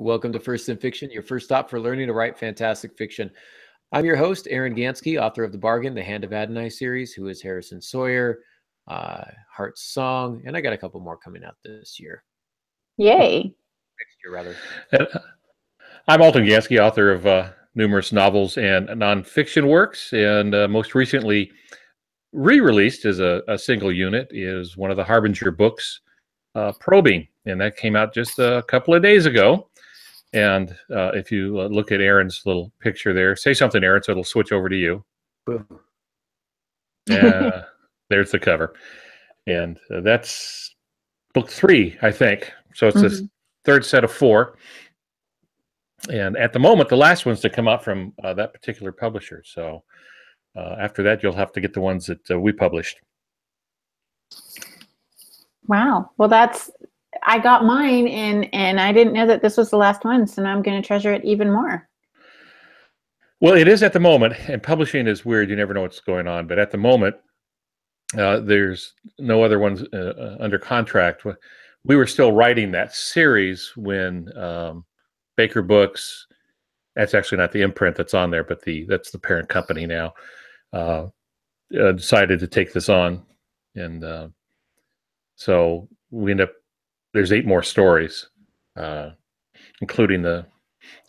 Welcome to First in Fiction, your first stop for learning to write fantastic fiction. I'm your host, Aaron Gansky, author of The Bargain, the Hand of Adonai series, who is Harrison Sawyer, Heart's Song, and I got a couple more coming out this year. Yay. Next year, rather. I'm Alton Gansky, author of numerous novels and nonfiction works, and most recently re-released as a single unit is one of the Harbinger books, Probing, and that came out just a couple of days ago. And if you look at Aaron's little picture there, say something, Aaron, so it'll switch over to you. Boom. There's the cover. And that's book 3, I think. So it's the third set of 4. And at the moment, the last one's to come out from that particular publisher. So after that, you'll have to get the ones that we published. Wow. Well, I got mine and I didn't know that this was the last one, so now I'm going to treasure it even more. Well, it is at the moment, and publishing is weird. You never know what's going on. But at the moment, there's no other ones under contract. We were still writing that series when Baker Books, that's actually not the imprint that's on there, but that's the parent company now, decided to take this on. And so we end up, there's 8 more stories, including the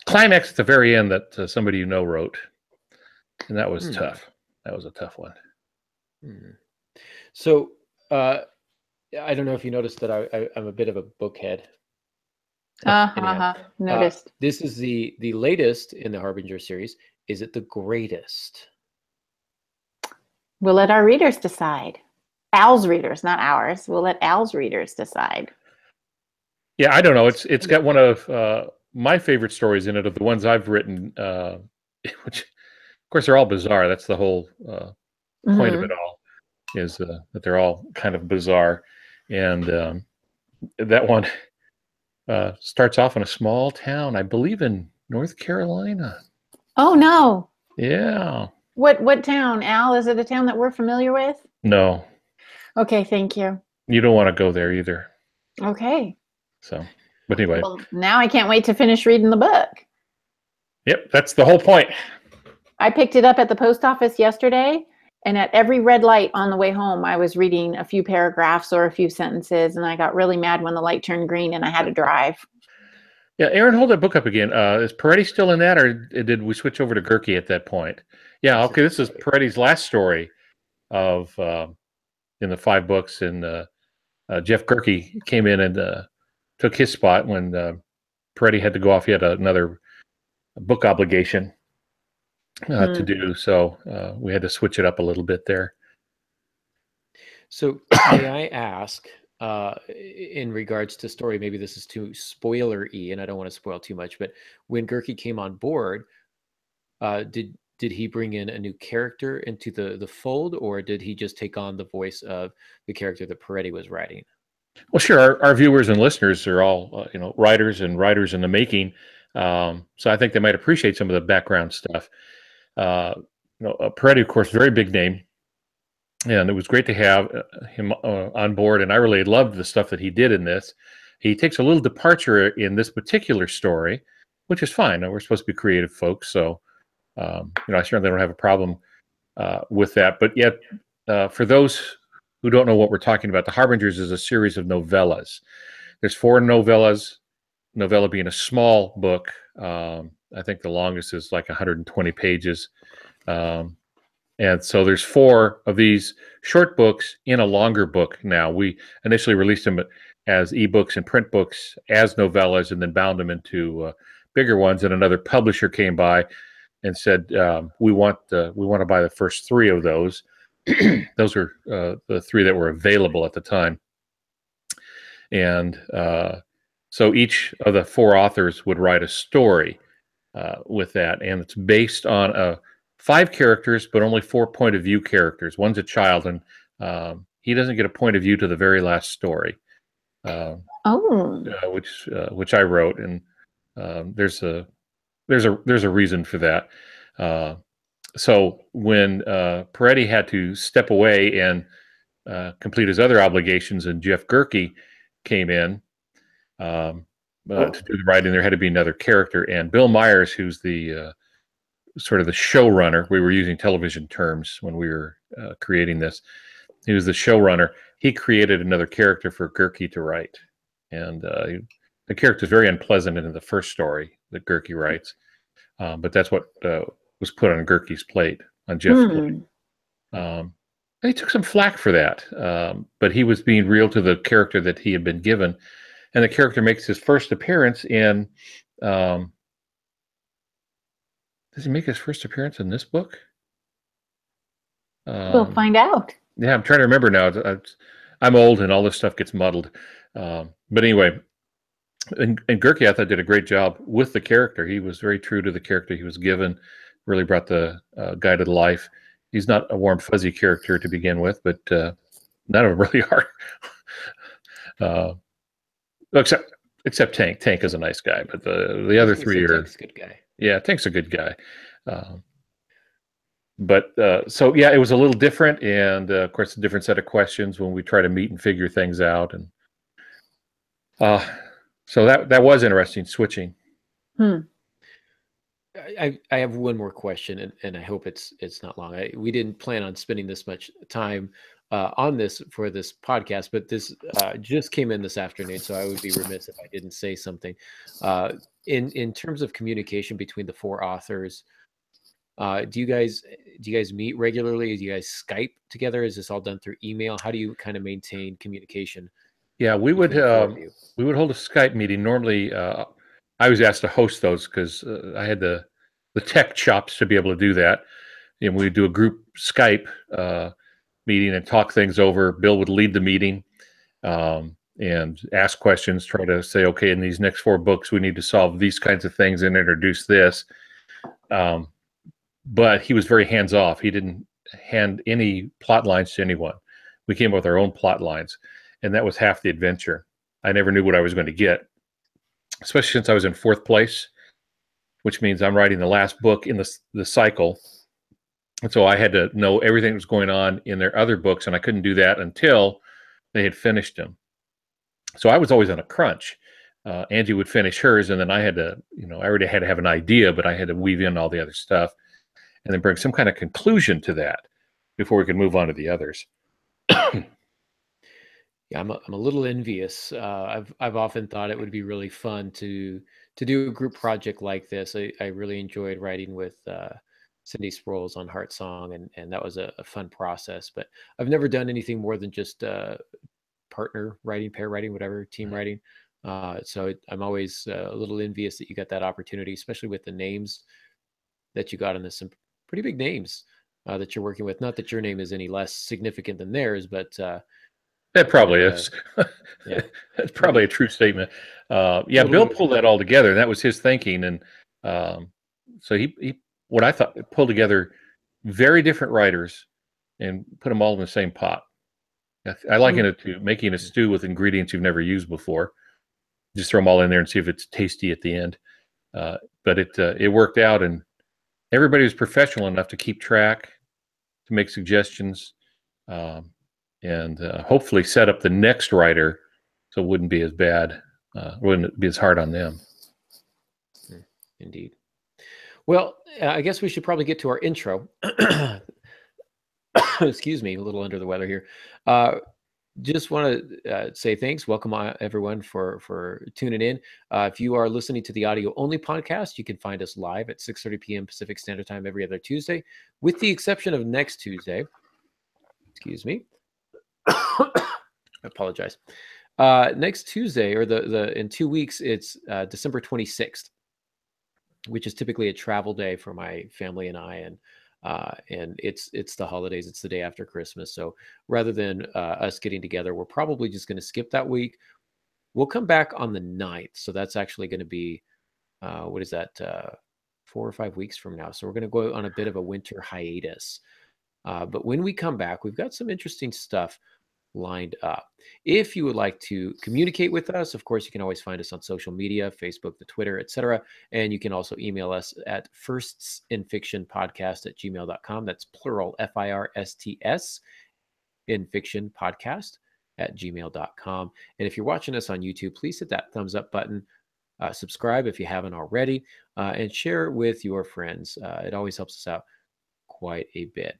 climax at the very end that somebody you know wrote. And that was tough. That was a tough one. So I don't know if you noticed that I'm a bit of a bookhead. Noticed. This is the latest in the Harbinger series. Is it the greatest? We'll let our readers decide. Al's readers, not ours. We'll let Al's readers decide. Yeah, I don't know. It's got one of my favorite stories in it, of the ones I've written, which, of course, they're all bizarre. That's the whole point of it all, is that they're all kind of bizarre. And that one starts off in a small town, I believe in North Carolina. Oh, no. Yeah. What town, Al? Is it a town that we're familiar with? No. Okay, thank you. You don't want to go there either. Okay. So, but anyway. Well, now I can't wait to finish reading the book. Yep, that's the whole point. I picked it up at the post office yesterday, and at every red light on the way home, I was reading a few paragraphs or a few sentences, and I got really mad when the light turned green and I had to drive. Yeah, Aaron, hold that book up again. Is Peretti still in that, or did we switch over to Gerke at that point? Yeah, okay, this is Peretti's last story of in the 5 books, and Jeff Gerke came in and took his spot when Peretti had to go off. He had another book obligation to do, so we had to switch it up a little bit there. So may I ask, in regards to story, maybe this is too spoiler-y, and I don't want to spoil too much, but when Gerke came on board, did he bring in a new character into the fold, or did he just take on the voice of the character that Peretti was writing? Well, sure. Our viewers and listeners are all, writers in the making. So I think they might appreciate some of the background stuff. Peretti, of course, very big name, and it was great to have him on board. And I really loved the stuff that he did in this. He takes a little departure in this particular story, which is fine. We're supposed to be creative folks, so I certainly don't have a problem with that. But yet, for those who don't know what we're talking about, The Harbingers is a series of novellas. There's 4 novellas, novella being a small book. I think the longest is like 120 pages. And so there's 4 of these short books in a longer book now. We initially released them as ebooks and print books as novellas, and then bound them into bigger ones. And another publisher came by and said, we want to buy the first 3 of those. Those were the 3 that were available at the time. And so each of the 4 authors would write a story with that. And it's based on 5 characters, but only 4 point of view characters. One's a child, and he doesn't get a point of view to the very last story, which I wrote. And there's a reason for that. So when Peretti had to step away and complete his other obligations, and Jeff Gerke came in, to do the writing. There had to be another character, and Bill Myers, who's the sort of the showrunner. We were using television terms when we were creating this. He was the showrunner. He created another character for Gerke to write, and the character is very unpleasant in the first story that Gerke writes, but that's what was put on Gerke's plate, on Jeff's plate. And he took some flack for that, but he was being real to the character that he had been given, and the character makes his first appearance in. Does he make his first appearance in this book? We'll find out. Yeah, I'm trying to remember now. I'm old and all this stuff gets muddled. But anyway, and Gerke, I thought, did a great job with the character. He was very true to the character he was given, really brought the guy to life. He's not a warm, fuzzy character to begin with, but none of them really are. Except Tank. Tank is a nice guy, but the other three are... Tank's a good guy. Yeah, Tank's a good guy. So yeah, it was a little different, and of course, a different set of questions when we try to meet and figure things out, and so that was interesting, switching. I have one more question, and I hope it's not long. We didn't plan on spending this much time on this for this podcast, but this just came in this afternoon, so I would be remiss if I didn't say something. In terms of communication between the four authors, do you guys meet regularly? Do you guys Skype together? Is this all done through email? How do you kind of maintain communication? Yeah, we would hold a Skype meeting. Normally, I was asked to host those because I had the tech chops to be able to do that. And we'd do a group Skype meeting and talk things over. Bill would lead the meeting and ask questions, try to say, okay, in these next 4 books, we need to solve these kinds of things and introduce this. But he was very hands-off. He didn't hand any plot lines to anyone. We came up with our own plot lines, and that was half the adventure. I never knew what I was going to get, especially since I was in 4th place, which means I'm writing the last book in the cycle. And so I had to know everything that was going on in their other books, and I couldn't do that until they had finished them. So I was always on a crunch. Angie would finish hers, and then I had to, I already had to have an idea, but I had to weave in all the other stuff and then bring some kind of conclusion to that before we could move on to the others. Yeah, I'm a little envious. I've often thought it would be really fun to do a group project like this. I really enjoyed writing with Cindy Sproles on Heart Song, and that was a fun process. But I've never done anything more than just partner writing, pair writing, whatever, team writing. So I'm always a little envious that you got that opportunity, especially with the names that you got in this. Some pretty big names that you're working with. Not that your name is any less significant than theirs, but that probably is. Yeah, that's probably a true statement. Yeah, Bill pulled that all together, and that was his thinking. And so he, what I thought, pulled together very different writers and put them all in the same pot. I liken it to making a stew with ingredients you've never used before. Just throw them all in there and see if it's tasty at the end. But it worked out, and everybody was professional enough to keep track, to make suggestions, and hopefully set up the next writer so it wouldn't be as bad, wouldn't be as hard on them. Indeed. Well, I guess we should probably get to our intro. Excuse me, a little under the weather here. Just want to say thanks. Welcome, everyone, for tuning in. If you are listening to the audio-only podcast, you can find us live at 6:30 p.m. Pacific Standard Time every other Tuesday, with the exception of next Tuesday. Excuse me. I apologize. Next Tuesday, or in 2 weeks, it's December 26th, which is typically a travel day for my family and I, and it's the holidays. It's the day after Christmas. So rather than us getting together, we're probably just going to skip that week. We'll come back on the 9th. So that's actually going to be, what is that, 4 or 5 weeks from now. So we're going to go on a bit of a winter hiatus. But when we come back, we've got some interesting stuff lined up. If you would like to communicate with us, of course, you can always find us on social media, Facebook, the Twitter, etc. And you can also email us at firstsinfictionpodcast@gmail.com. That's plural, FIRSTS, infictionpodcast@gmail.com. And if you're watching us on YouTube, please hit that thumbs up button. Subscribe if you haven't already, and share it with your friends. It always helps us out quite a bit.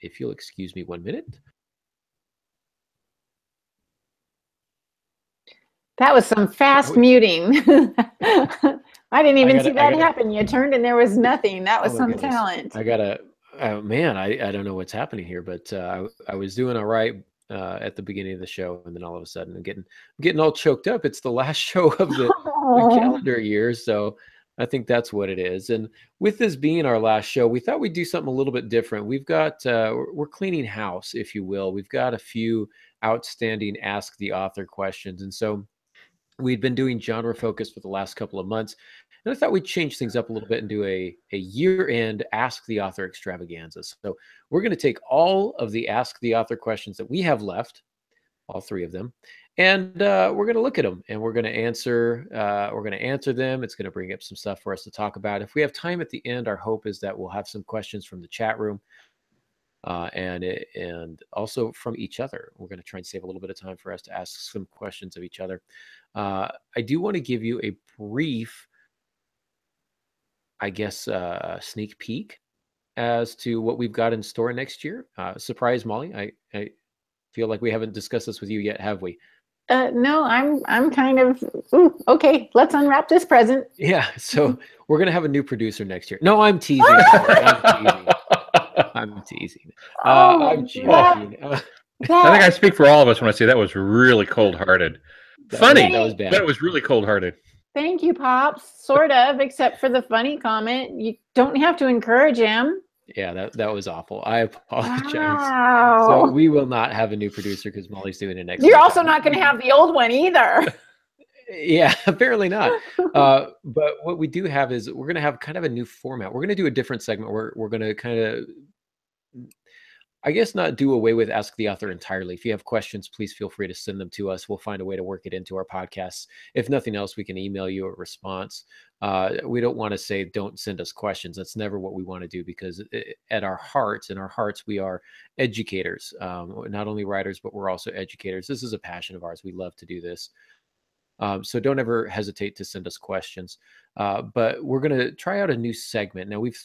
If you'll excuse me 1 minute. That was some fast muting. I didn't even see that happen. You turned and there was nothing. That was some talent. I gotta, man, I don't know what's happening here, but I was doing all right at the beginning of the show, and then all of a sudden I'm getting all choked up. It's the last show of the calendar year, so I think that's what it is. And with this being our last show, we thought we'd do something a little bit different. We've got we're cleaning house, if you will. We've got a few outstanding Ask the Author questions, and so we'd been doing genre focus for the last couple of months, and I thought we'd change things up a little bit and do a year-end Ask the Author Extravaganza. So we're going to take all of the Ask the Author questions that we have left, all 3 of them, and we're going to look at them and we're going to answer. We're going to answer them. It's going to bring up some stuff for us to talk about. If we have time at the end, our hope is that we'll have some questions from the chat room. And also from each other. We're going to try and save a little bit of time for us to ask some questions of each other. I do want to give you a brief, I guess, sneak peek as to what we've got in store next year. Surprise, Molly. I feel like we haven't discussed this with you yet, have we? No, I'm kind of, okay, let's unwrap this present. Yeah, so we're going to have a new producer next year. No, I'm teasing. I'm teasing. I'm joking. I think I speak for all of us when I say that was really cold-hearted. Funny, that was bad. But it was really cold-hearted. Thank you, Pops. Sort of, except for the funny comment. You don't have to encourage him. Yeah, that was awful. I apologize. Wow. So we will not have a new producer because Molly's doing it next. You're also not going to have the old one either. Yeah, apparently not. But what we do have is we're going to have kind of a new format. We're going to do a different segment. We're going to kind of, I guess, not do away with Ask the Author entirely. If you have questions, please feel free to send them to us. We'll find a way to work it into our podcasts. If nothing else, we can email you a response. We don't want to say don't send us questions. That's never what we want to do, because in our hearts, we are educators. Not only writers, but we're also educators. This is a passion of ours. We love to do this. So don't ever hesitate to send us questions. But we're going to try out a new segment. Now, we've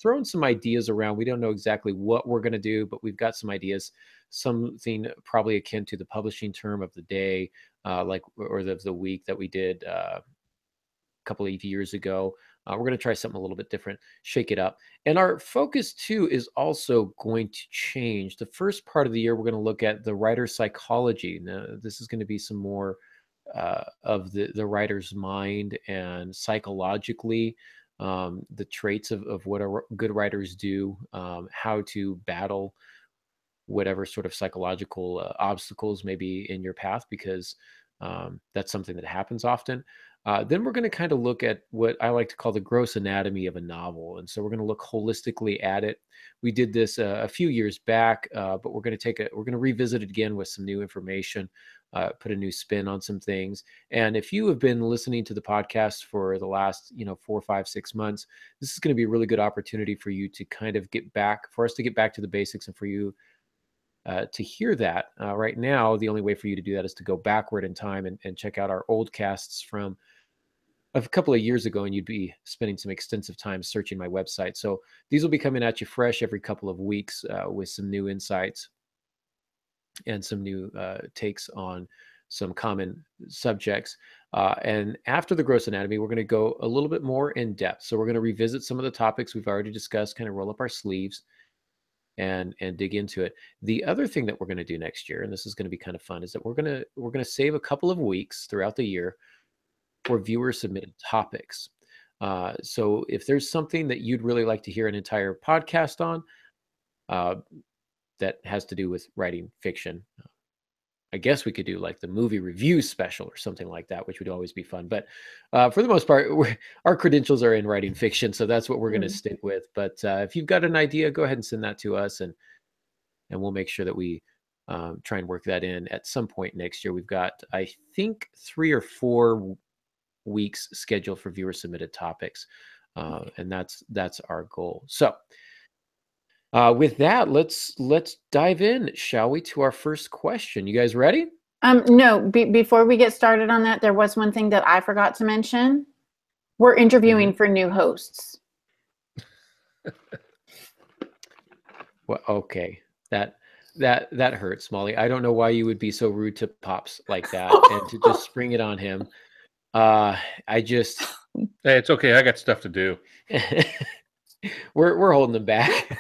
thrown some ideas around. We don't know exactly what we're going to do, but we've got some ideas, something probably akin to the publishing term of the day, or the week that we did a couple of years ago. We're going to try something a little bit different, shake it up. And our focus, too, is also going to change. The first part of the year, we're going to look at the writer's psychology. Now, this is going to be some more of the writer's mind, and psychologically, the traits of what good writers do, how to battle whatever sort of psychological obstacles may be in your path, because that's something that happens often. Then we're going to kind of look at what I like to call the gross anatomy of a novel. And so we're going to look holistically at it. We did this a few years back, but we're going to revisit it again with some new information, put a new spin on some things. And if you have been listening to the podcast for the last, 4, 5, 6 months, this is going to be a really good opportunity for you to kind of for us to get back to the basics, and for you to hear that. Right now, the only way for you to do that is to go backward in time and check out our old casts from a couple of years ago, and you'd be spending some extensive time searching my website. So these will be coming at you fresh every couple of weeks, with some new insights and some new takes on some common subjects. And after the gross anatomy, we're going to go a little bit more in depth. So we're going to revisit some of the topics we've already discussed, kind of roll up our sleeves and dig into it. The other thing that we're going to do next year, and this is going to be kind of fun, is that we're going to save a couple of weeks throughout the year for viewer submitted topics. So if there's something that you'd really like to hear an entire podcast on, that has to do with writing fiction, I guess we could do like the movie review special or something like that, which would always be fun. But for the most part, our credentials are in writing fiction, so that's what we're going to stick with. But if you've got an idea, go ahead and send that to us, and we'll make sure that we try and work that in at some point next year. We've got, I think, 3 or 4 weeks scheduled for viewer submitted topics, and that's our goal. So with that, let's dive in, shall we, to our first question. You guys ready? No, before we get started on that, there was one thing that I forgot to mention. We're interviewing for new hosts. Well, okay. That hurts, Molly. I don't know why you would be so rude to Pops like that and to just spring it on him. I just Hey, it's okay. I got stuff to do. we're holding them back.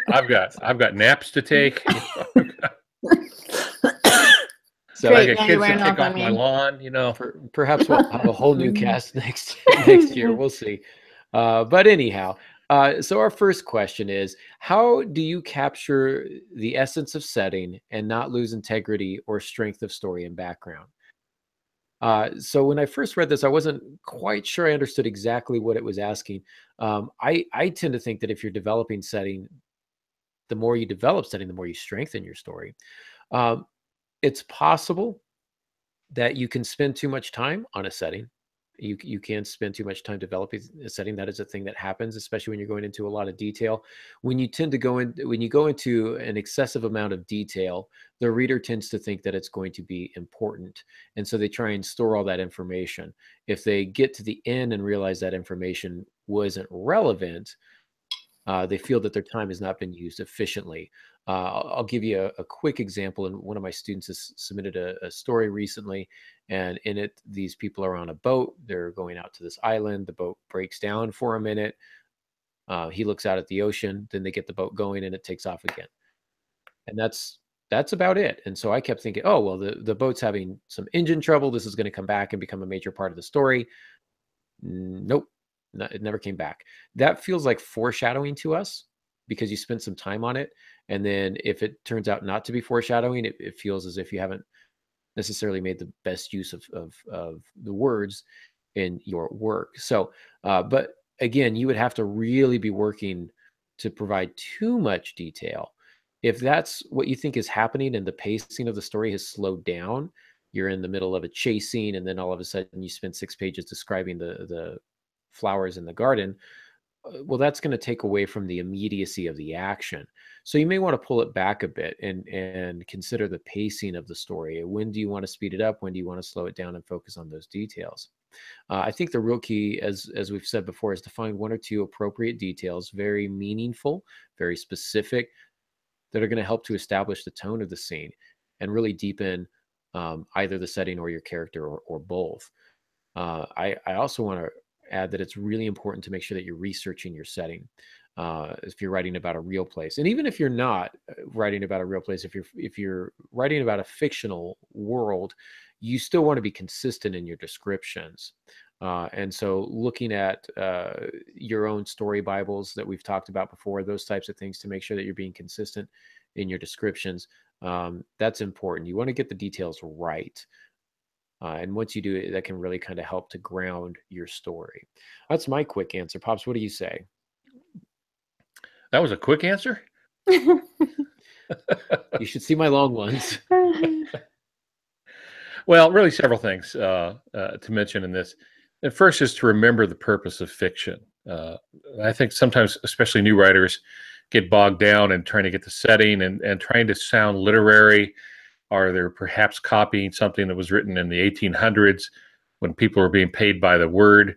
I've got naps to take. So I got kids to take off my lawn, Perhaps we'll have a whole new cast next year. We'll see. But anyhow, so our first question is, how do you capture the essence of setting and not lose integrity or strength of story and background? So when I first read this, I wasn't quite sure I understood exactly what it was asking. I tend to think that if you're developing setting, the more you develop setting, the more you strengthen your story. It's possible that you can spend too much time on a setting. You can spend too much time developing a setting. That is a thing that happens, especially when you're going into a lot of detail. When you go into an excessive amount of detail, the reader tends to think that it's going to be important, and so they try and store all that information. If they get to the end and realize that information wasn't relevant, they feel that their time has not been used efficiently. I'll give you a quick example. And one of my students has submitted a story recently, and in it, these people are on a boat. They're going out to this island. The boat breaks down for a minute. He looks out at the ocean. Then they get the boat going, and it takes off again. And that's about it. And so I kept thinking, oh, well, the boat's having some engine trouble. This is going to come back and become a major part of the story. Nope. It never came back. That feels like foreshadowing to us because you spent some time on it. And then if it turns out not to be foreshadowing, it feels as if you haven't necessarily made the best use of the words in your work. So, but again, you would have to really be working to provide too much detail. If that's what you think is happening and the pacing of the story has slowed down, you're in the middle of a chase scene, and then all of a sudden you spend 6 pages describing the flowers in the garden. Well, that's going to take away from the immediacy of the action. So you may want to pull it back a bit and consider the pacing of the story. When do you want to speed it up? When do you want to slow it down and focus on those details? I think the real key, as we've said before, is to find 1 or 2 appropriate details, very meaningful, very specific, that are going to help to establish the tone of the scene and really deepen either the setting or your character, or both. I also want to add that it's really important to make sure that you're researching your setting. If you're writing about a real place, and even if you're not writing about a real place, if you're writing about a fictional world, you still want to be consistent in your descriptions. And so looking at your own story Bibles that we've talked about before, those types of things, to make sure that you're being consistent in your descriptions, that's important. You want to get the details right. And once you do it, that can really kind of help to ground your story. That's my quick answer. Pops, what do you say? That was a quick answer? You should see my long ones. Well, really several things to mention in this. And first is to remember the purpose of fiction. I think sometimes, especially new writers, get bogged down in trying to get the setting and trying to sound literary. Or they're perhaps copying something that was written in the 1800s when people were being paid by the word,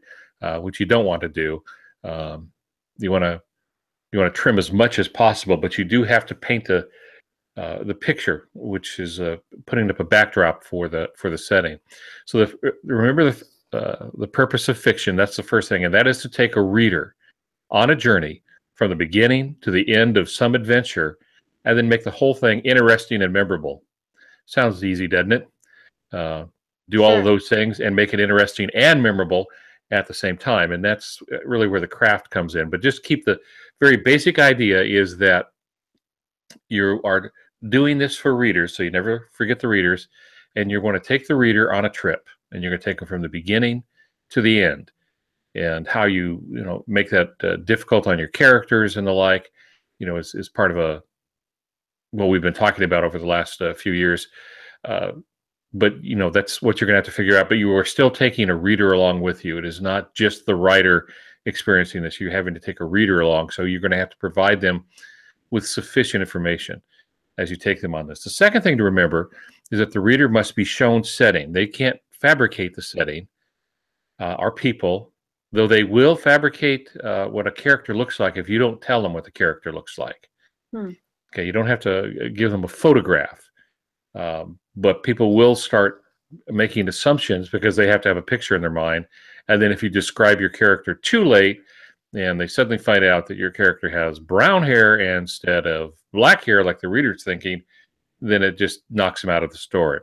which you don't want to do. You want to trim as much as possible, but you do have to paint the picture, which is putting up a backdrop for the setting. So remember the purpose of fiction. That's the first thing, and that is to take a reader on a journey from the beginning to the end of some adventure, and then make the whole thing interesting and memorable. Sounds easy, doesn't it? Do all of those things and make it interesting and memorable at the same time. And that's really where the craft comes in. But just keep the very basic idea is that you are doing this for readers, so you never forget the readers, and you're going to take the reader on a trip, and you're going to take them from the beginning to the end. And how you make that difficult on your characters and the like, is part of what we've been talking about over the last few years. But that's what you're going to have to figure out. But you are still taking a reader along with you. It is not just the writer experiencing this. You're having to take a reader along. So you're going to have to provide them with sufficient information as you take them on this. The second thing to remember is that the reader must be shown setting. They can't fabricate the setting. Our people, though they will fabricate what a character looks like if you don't tell them what the character looks like. Okay, you don't have to give them a photograph, but people will start making assumptions because they have to have a picture in their mind. And then if you describe your character too late, and they suddenly find out that your character has brown hair instead of black hair, like the reader's thinking, then it just knocks them out of the story.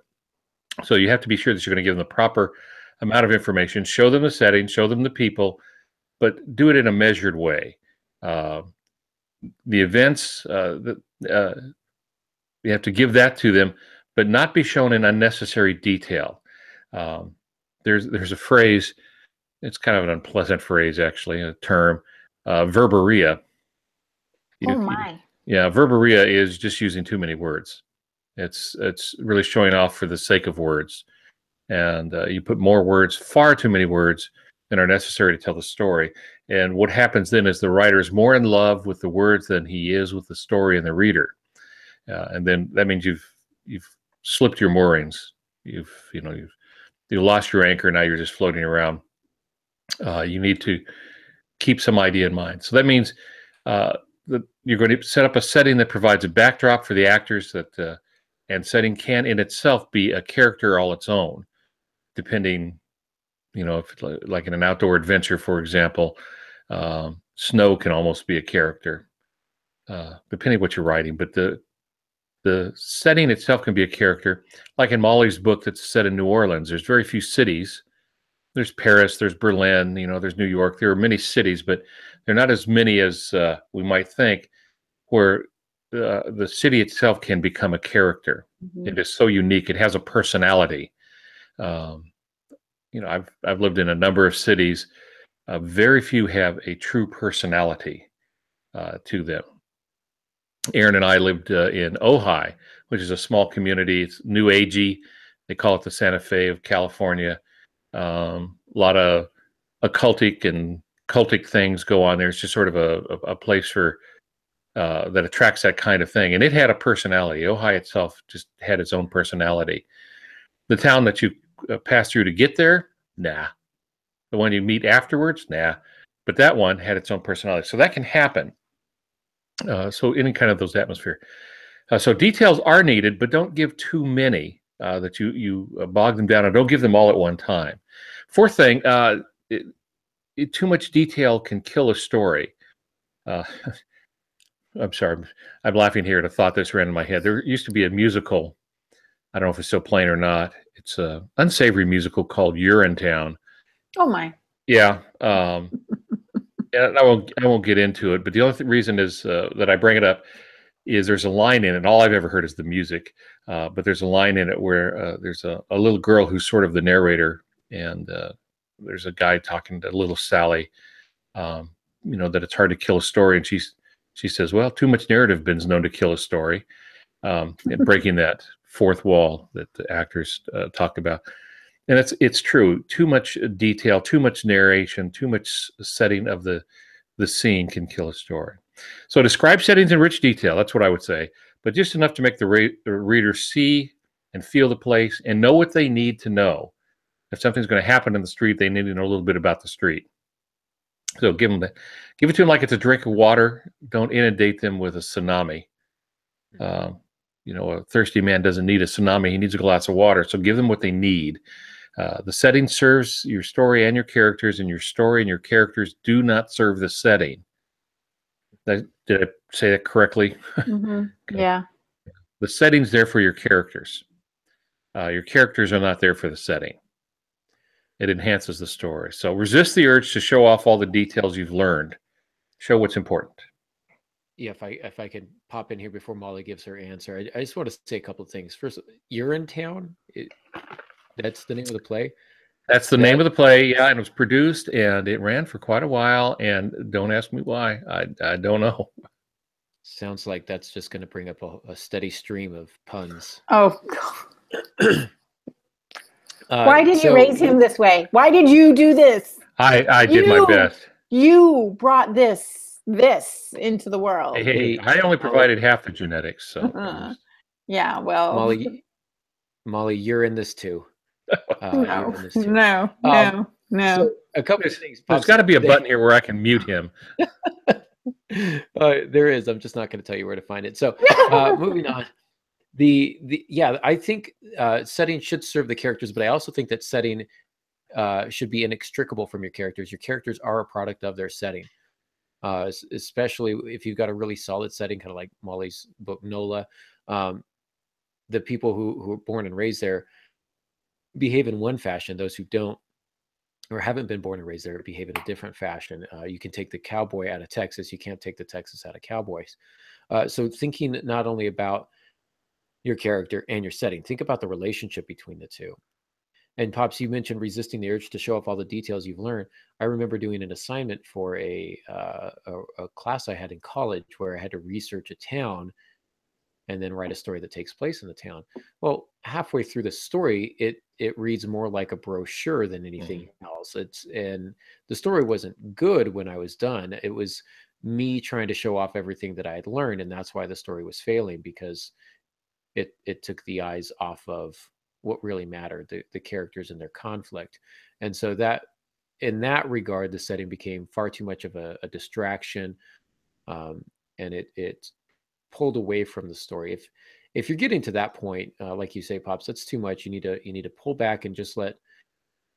So you have to be sure that you're going to give them the proper amount of information, show them the setting, show them the people, but do it in a measured way. The events, you have to give that to them, but not be shown in unnecessary detail. There's a phrase, it's kind of an unpleasant phrase, actually, a term, verberia. Yeah, verberia is just using too many words. It's really showing off for the sake of words. And you put more words, far too many words, than are necessary to tell the story. And what happens then is the writer is more in love with the words than he is with the story and the reader. And then that means you've slipped your moorings. You've lost your anchor. Now you're just floating around. You need to keep some idea in mind. So that means that you're going to set up a setting that provides a backdrop for the actors, that and setting can in itself be a character all its own, depending, if like in an outdoor adventure, for example, snow can almost be a character, depending what you're writing. But the setting itself can be a character. Like in Molly's book that's set in New Orleans, there's very few cities. There's Paris, there's Berlin, there's New York. There are many cities, but they're not as many as we might think, where the city itself can become a character. It is so unique. It has a personality. I've lived in a number of cities. Very few have a true personality to them. Aaron and I lived in Ojai, which is a small community. It's new agey. They call it the Santa Fe of California. A lot of occultic and cultic things go on there. It's just sort of a place for that attracts that kind of thing. And it had a personality. Ojai itself just had its own personality. The town that you pass through to get there, nah. The one you meet afterwards, nah. But that one had its own personality. So that can happen. So any kind of those atmosphere. So details are needed, but don't give too many that you bog them down, and don't give them all at one time. Fourth thing, too much detail can kill a story. I'm sorry, I'm laughing here at a thought that's ran in my head. There used to be a musical, I don't know if it's still playing or not. It's an unsavory musical called Urinetown. Oh my. Yeah. And I won't get into it, but the only reason is that I bring it up is there's a line in it. All I've ever heard is the music, but there's a line in it where there's a little girl who's sort of the narrator, and there's a guy talking to little Sally, that it's hard to kill a story, and she says, well, too much narrative been's known to kill a story, and breaking that fourth wall that the actors talk about. And it's true. Too much detail, too much narration, too much setting of the scene can kill a story. So describe settings in rich detail. That's what I would say, but just enough to make the reader see and feel the place and know what they need to know. If something's going to happen in the street, they need to know a little bit about the street. So give it to them like it's a drink of water. Don't inundate them with a tsunami. A thirsty man doesn't need a tsunami. He needs a glass of water. So give them what they need. The setting serves your story and your characters, and your story and your characters do not serve the setting. Did I say that correctly? Mm-hmm. Okay. Yeah. The setting's there for your characters. Your characters are not there for the setting. It enhances the story. So resist the urge to show off all the details you've learned. Show what's important. Yeah, if I could pop in here before Molly gives her answer, I just want to say a couple of things. First, Urinetown. That's the name of the play. That's the name of the play, yeah, and it was produced, and it ran for quite a while, and don't ask me why. I don't know. Sounds like that's just going to bring up a steady stream of puns. Oh, God. Why did you raise him this way? Why did you do this? I did my best. You brought this into the world. Hey, I only provided half the genetics, so. Yeah, well. Molly, Molly, you're in this too. You're in this too. No. So a couple of things. There's got to be a button here where I can mute him. There is. I'm just not going to tell you where to find it. So moving on. Yeah, I think setting should serve the characters, but I also think that setting should be inextricable from your characters. Your characters are a product of their setting, especially if you've got a really solid setting, kind of like Molly's book Nola. The people who are born and raised there behave in one fashion. Those who don't or haven't been born and raised there behave in a different fashion. You can take the cowboy out of Texas. You can't take the Texas out of cowboys. So thinking not only about your character and your setting, think about the relationship between the two. And Pops, you mentioned resisting the urge to show off all the details you've learned. I remember doing an assignment for a class I had in college where I had to research a town and then write a story that takes place in the town. Well, halfway through the story, it reads more like a brochure than anything else. And the story wasn't good when I was done. It was me trying to show off everything that I had learned, and that's why the story was failing, because it took the eyes off of what really mattered, the characters and their conflict. And so that, in that regard, the setting became far too much of a distraction, and it pulled away from the story. If you're getting to that point, like you say, Pops, that's too much. You need to pull back and just let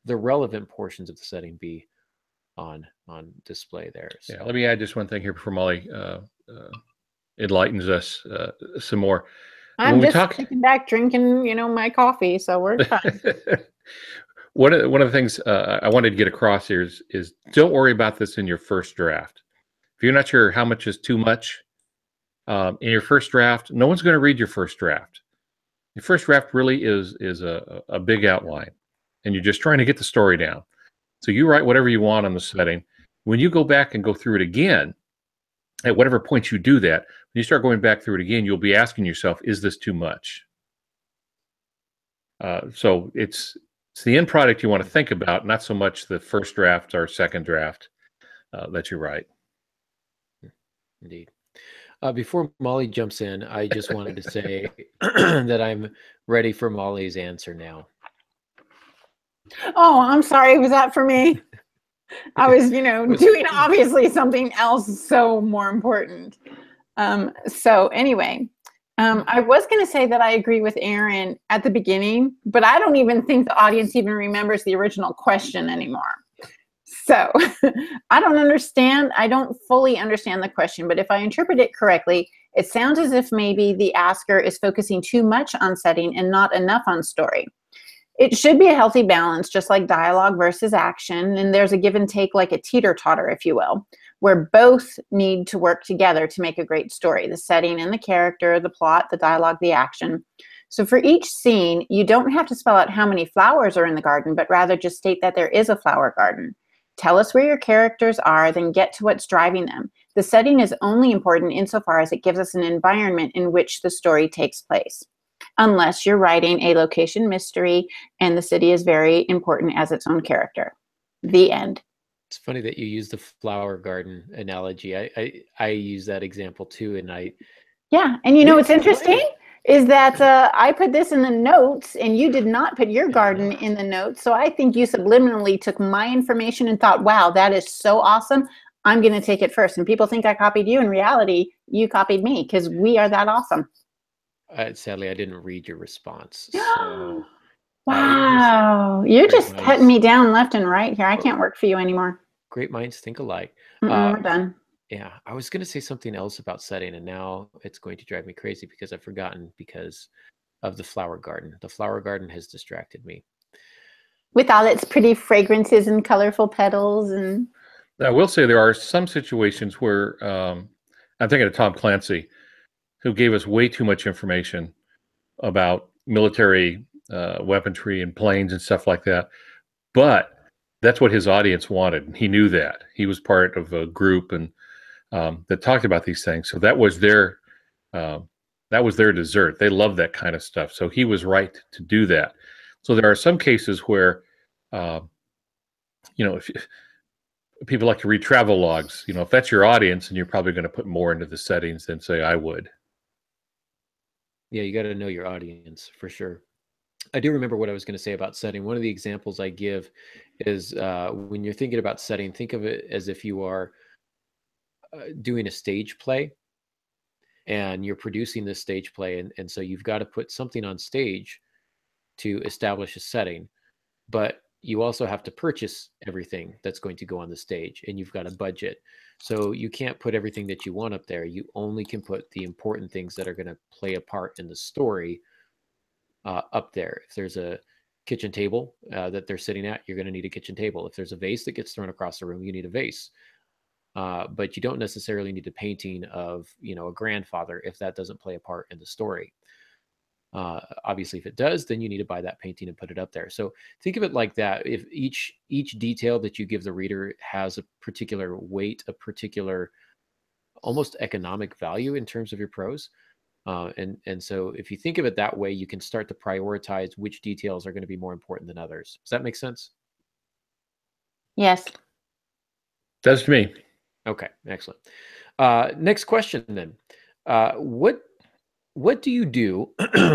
the relevant portions of the setting be on display there. So. Yeah, let me add just one thing here before Molly enlightens us some more. I'm just sitting back drinking, my coffee, so we're fine. One of the things I wanted to get across here is don't worry about this in your first draft. If you're not sure how much is too much in your first draft, no one's going to read your first draft. Your first draft really is a big outline, and you're just trying to get the story down. So you write whatever you want on the setting. When you go back and go through it again, at whatever point you do that, when you start going back through it again, you'll be asking yourself, is this too much? So it's the end product you want to think about, not so much the first draft or second draft that you write. Indeed. Before Molly jumps in, I just wanted to say that I'm ready for Molly's answer now. Oh, I'm sorry. Was that for me? I was, doing obviously something else so more important. So anyway, I was going to say that I agree with Aaron at the beginning, but I don't even think the audience even remembers the original question anymore. So I don't fully understand the question, but if I interpret it correctly, it sounds as if maybe the asker is focusing too much on setting and not enough on story. It should be a healthy balance, just like dialogue versus action. And there's a give and take, like a teeter-totter, if you will, where both need to work together to make a great story. The setting and the character, the plot, the dialogue, the action. So for each scene, you don't have to spell out how many flowers are in the garden, but rather just state that there is a flower garden. Tell us where your characters are, then get to what's driving them. The setting is only important insofar as it gives us an environment in which the story takes place. Unless you're writing a location mystery and the city is very important as its own character. The end. It's funny that you use the flower garden analogy. I use that example too, and yeah, and what's interesting is that I put this in the notes and you did not put your garden in the notes. So I think you subliminally took my information and thought, wow, that is so awesome. I'm going to take it first. And people think I copied you. In reality, you copied me because we are that awesome. Sadly, I didn't read your response. So, wow. You're just cutting me down left and right here. I can't work for you anymore. Great minds think alike. We're done. Yeah, I was going to say something else about setting, and now it's going to drive me crazy because I've forgotten because of the flower garden. The flower garden has distracted me. With all its pretty fragrances and colorful petals. And I will say there are some situations where I'm thinking of Tom Clancy, who gave us way too much information about military weaponry and planes and stuff like that. But that's what his audience wanted. And he knew that. He was part of a group and that talked about these things. So that was their dessert. They love that kind of stuff. So he was right to do that. So there are some cases where, if people like to read travel logs, if that's your audience, and you're probably going to put more into the settings than say I would. Yeah, you got to know your audience for sure. I do remember what I was going to say about setting. One of the examples I give is when you're thinking about setting, think of it as if you are doing a stage play and you're producing this stage play. And so you've got to put something on stage to establish a setting, but you also have to purchase everything that's going to go on the stage, and you've got a budget. So you can't put everything that you want up there. You only can put the important things that are going to play a part in the story up there. If there's a kitchen table that they're sitting at, you're going to need a kitchen table. If there's a vase that gets thrown across the room, you need a vase. But you don't necessarily need a painting of, a grandfather if that doesn't play a part in the story. Obviously, if it does, then you need to buy that painting and put it up there. So think of it like that. If each detail that you give the reader has a particular weight, a particular almost economic value in terms of your prose. And so if you think of it that way, you can start to prioritize which details are going to be more important than others. Does that make sense? Yes. Does to me. Okay, excellent. Next question then. What do you do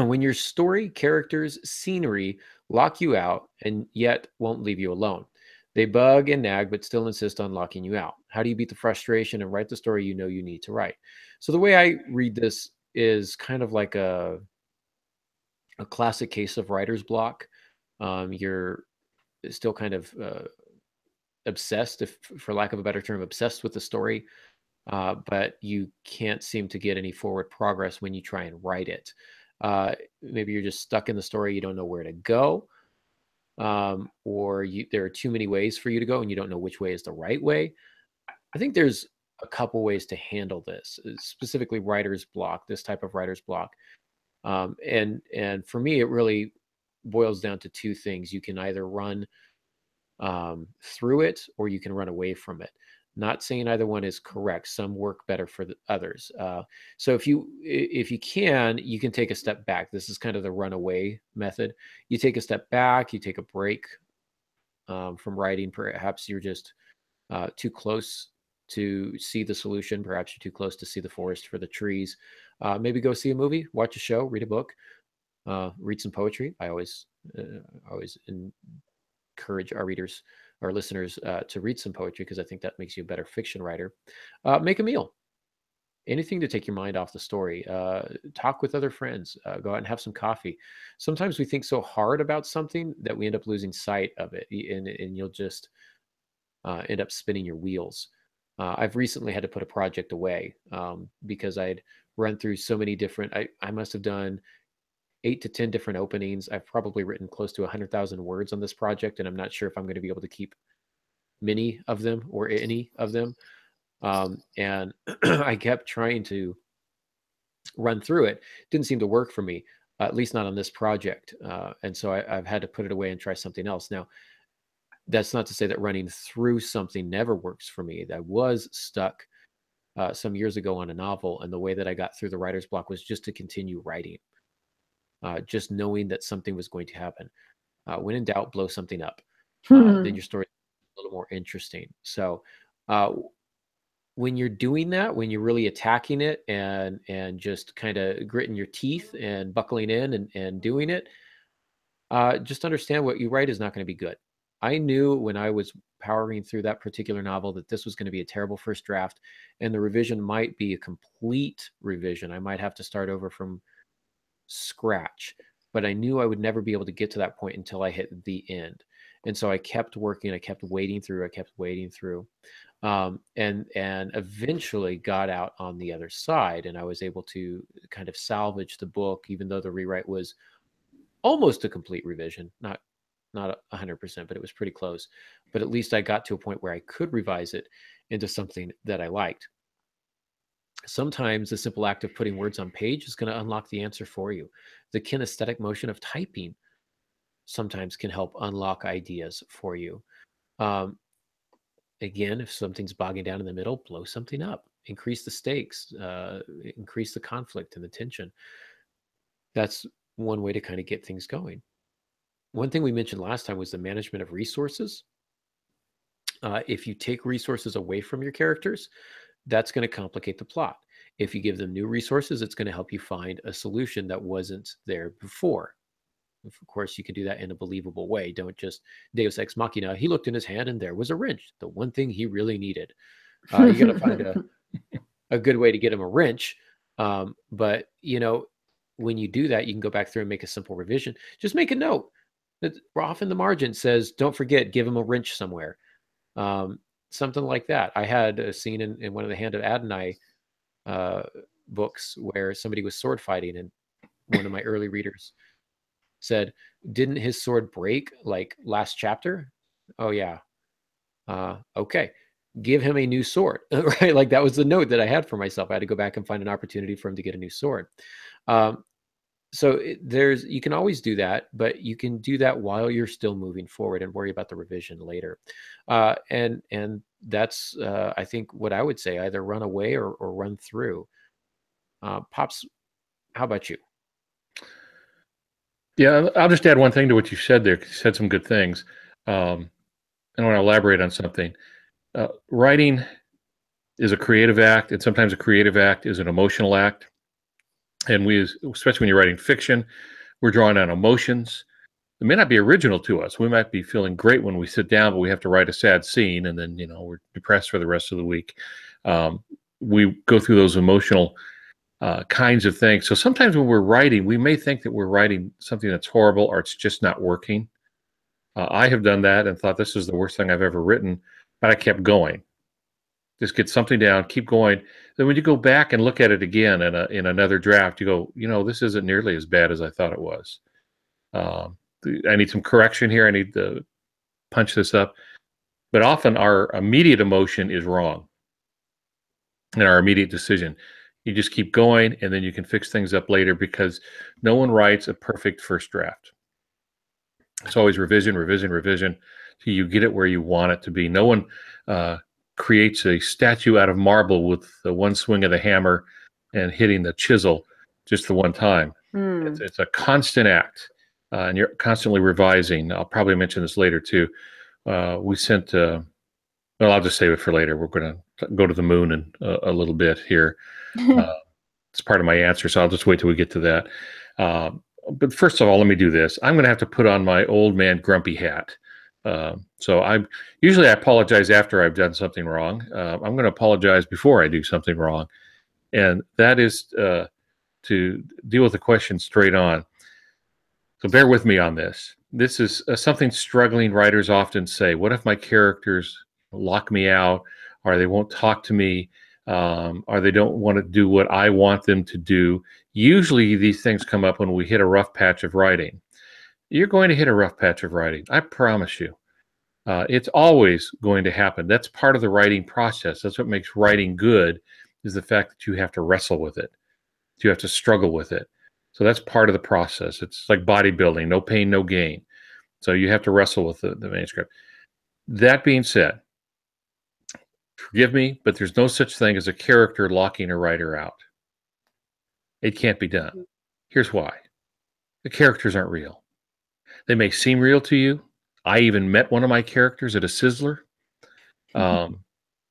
when your story, characters, scenery lock you out and yet won't leave you alone? They bug and nag, but still insist on locking you out. How do you beat the frustration and write the story you know you need to write? So the way I read this is kind of like a classic case of writer's block. You're still kind of obsessed, if for lack of a better term, obsessed with the story, but you can't seem to get any forward progress when you try and write it. Maybe you're just stuck in the story, you don't know where to go, or there are too many ways for you to go and you don't know which way is the right way. I think there's a couple ways to handle this, specifically writer's block, this type of writer's block. And for me, it really boils down to two things. You can either run through it or you can run away from it. Not saying either one is correct. Some work better for the others. So if you can, you can take a step back. This is kind of the runaway method. You take a step back, you take a break from writing. Perhaps you're just too close to see the solution. Perhaps you're too close to see the forest for the trees. Maybe go see a movie, watch a show, read a book, read some poetry. I always encourage our readers, our listeners, to read some poetry because I think that makes you a better fiction writer. Make a meal, anything to take your mind off the story. Talk with other friends. Go out and have some coffee. Sometimes we think so hard about something that we end up losing sight of it, and you'll just end up spinning your wheels. I've recently had to put a project away because I'd run through so many different. I must have done 8 to 10 different openings. I've probably written close to 100,000 words on this project, and I'm not sure if I'm going to be able to keep many of them or any of them. And I kept trying to run through it. Didn't seem to work for me, at least not on this project. And so I've had to put it away and try something else. Now, that's not to say that running through something never works for me. I was stuck some years ago on a novel, and the way that I got through the writer's block was just to continue writing. Just knowing that something was going to happen. When in doubt, blow something up. Then your story is a little more interesting. So when you're doing that, when you're really attacking it and just kind of gritting your teeth and buckling in and doing it, just understand what you write is not going to be good. I knew when I was powering through that particular novel that this was going to be a terrible first draft, and the revision might be a complete revision. I might have to start over from scratch, but I knew I would never be able to get to that point until I hit the end. And so I kept working, I kept wading through, and eventually got out on the other side, and I was able to kind of salvage the book, even though the rewrite was almost a complete revision, not 100%, but it was pretty close. But at least I got to a point where I could revise it into something that I liked. Sometimes the simple act of putting words on page is going to unlock the answer for you. The kinesthetic motion of typing sometimes can help unlock ideas for you. Again, if something's bogging down in the middle, blow something up, increase the stakes, increase the conflict and the tension. That's one way to kind of get things going. One thing we mentioned last time was the management of resources. If you take resources away from your characters, that's going to complicate the plot. If you give them new resources, it's going to help you find a solution that wasn't there before. Of course, you can do that in a believable way. Don't just Deus Ex Machina. He looked in his hand and there was a wrench, the one thing he really needed. You got to find a good way to get him a wrench. But, when you do that, you can go back through and make a simple revision. Just make a note that off in the margin says, don't forget, give him a wrench somewhere. Something like that. I had a scene in one of the Hand of Adonai books where somebody was sword fighting, and one of my early readers said, didn't his sword break like last chapter? Oh yeah. Okay, give him a new sword. Right, like that was the note that I had for myself. I had to go back and find an opportunity for him to get a new sword. So you can always do that, but you can do that while you're still moving forward and worry about the revision later. And that's I think what I would say, either run away or run through. Pops, how about you? Yeah, I'll just add one thing to what you said there, 'cause you said some good things. I want to elaborate on something. Writing is a creative act, and sometimes a creative act is an emotional act. And especially when you're writing fiction, we're drawing on emotions. It may not be original to us. We might be feeling great when we sit down, but we have to write a sad scene, and then we're depressed for the rest of the week. We go through those emotional kinds of things. So sometimes when we're writing, we may think that we're writing something that's horrible or it's just not working. I have done that and thought this is the worst thing I've ever written, but I kept going. Just get something down, keep going. Then when you go back and look at it again in another draft, you go, this isn't nearly as bad as I thought it was. I need some correction here. I need to punch this up. But often our immediate emotion is wrong and our immediate decision. You just keep going, and then you can fix things up later, because no one writes a perfect first draft. It's always revision, revision, revision, till you get it where you want it to be. No one creates a statue out of marble with the one swing of the hammer and hitting the chisel just the one time. It's a constant act, and you're constantly revising. I'll probably mention this later too. We sent, well, I'll just save it for later. We're going to go to the moon in a little bit here. It's part of my answer, so I'll just wait till we get to that. But first of all, let me do this. I'm going to have to put on my old man grumpy hat. So I apologize after I've done something wrong. I'm going to apologize before I do something wrong, and that is to deal with the question straight on. So bear with me on this. This is something struggling writers often say. What if my characters lock me out, or they won't talk to me, or they don't want to do what I want them to do? Usually these things come up when we hit a rough patch of writing. You're going to hit a rough patch of writing. I promise you. It's always going to happen. That's part of the writing process. That's what makes writing good, is the fact that you have to wrestle with it. You have to struggle with it. So that's part of the process. It's like bodybuilding, no pain, no gain. So you have to wrestle with the manuscript. That being said, forgive me, but there's no such thing as a character locking a writer out. It can't be done. Here's why. The characters aren't real. They may seem real to you. I even met one of my characters at a Sizzler, and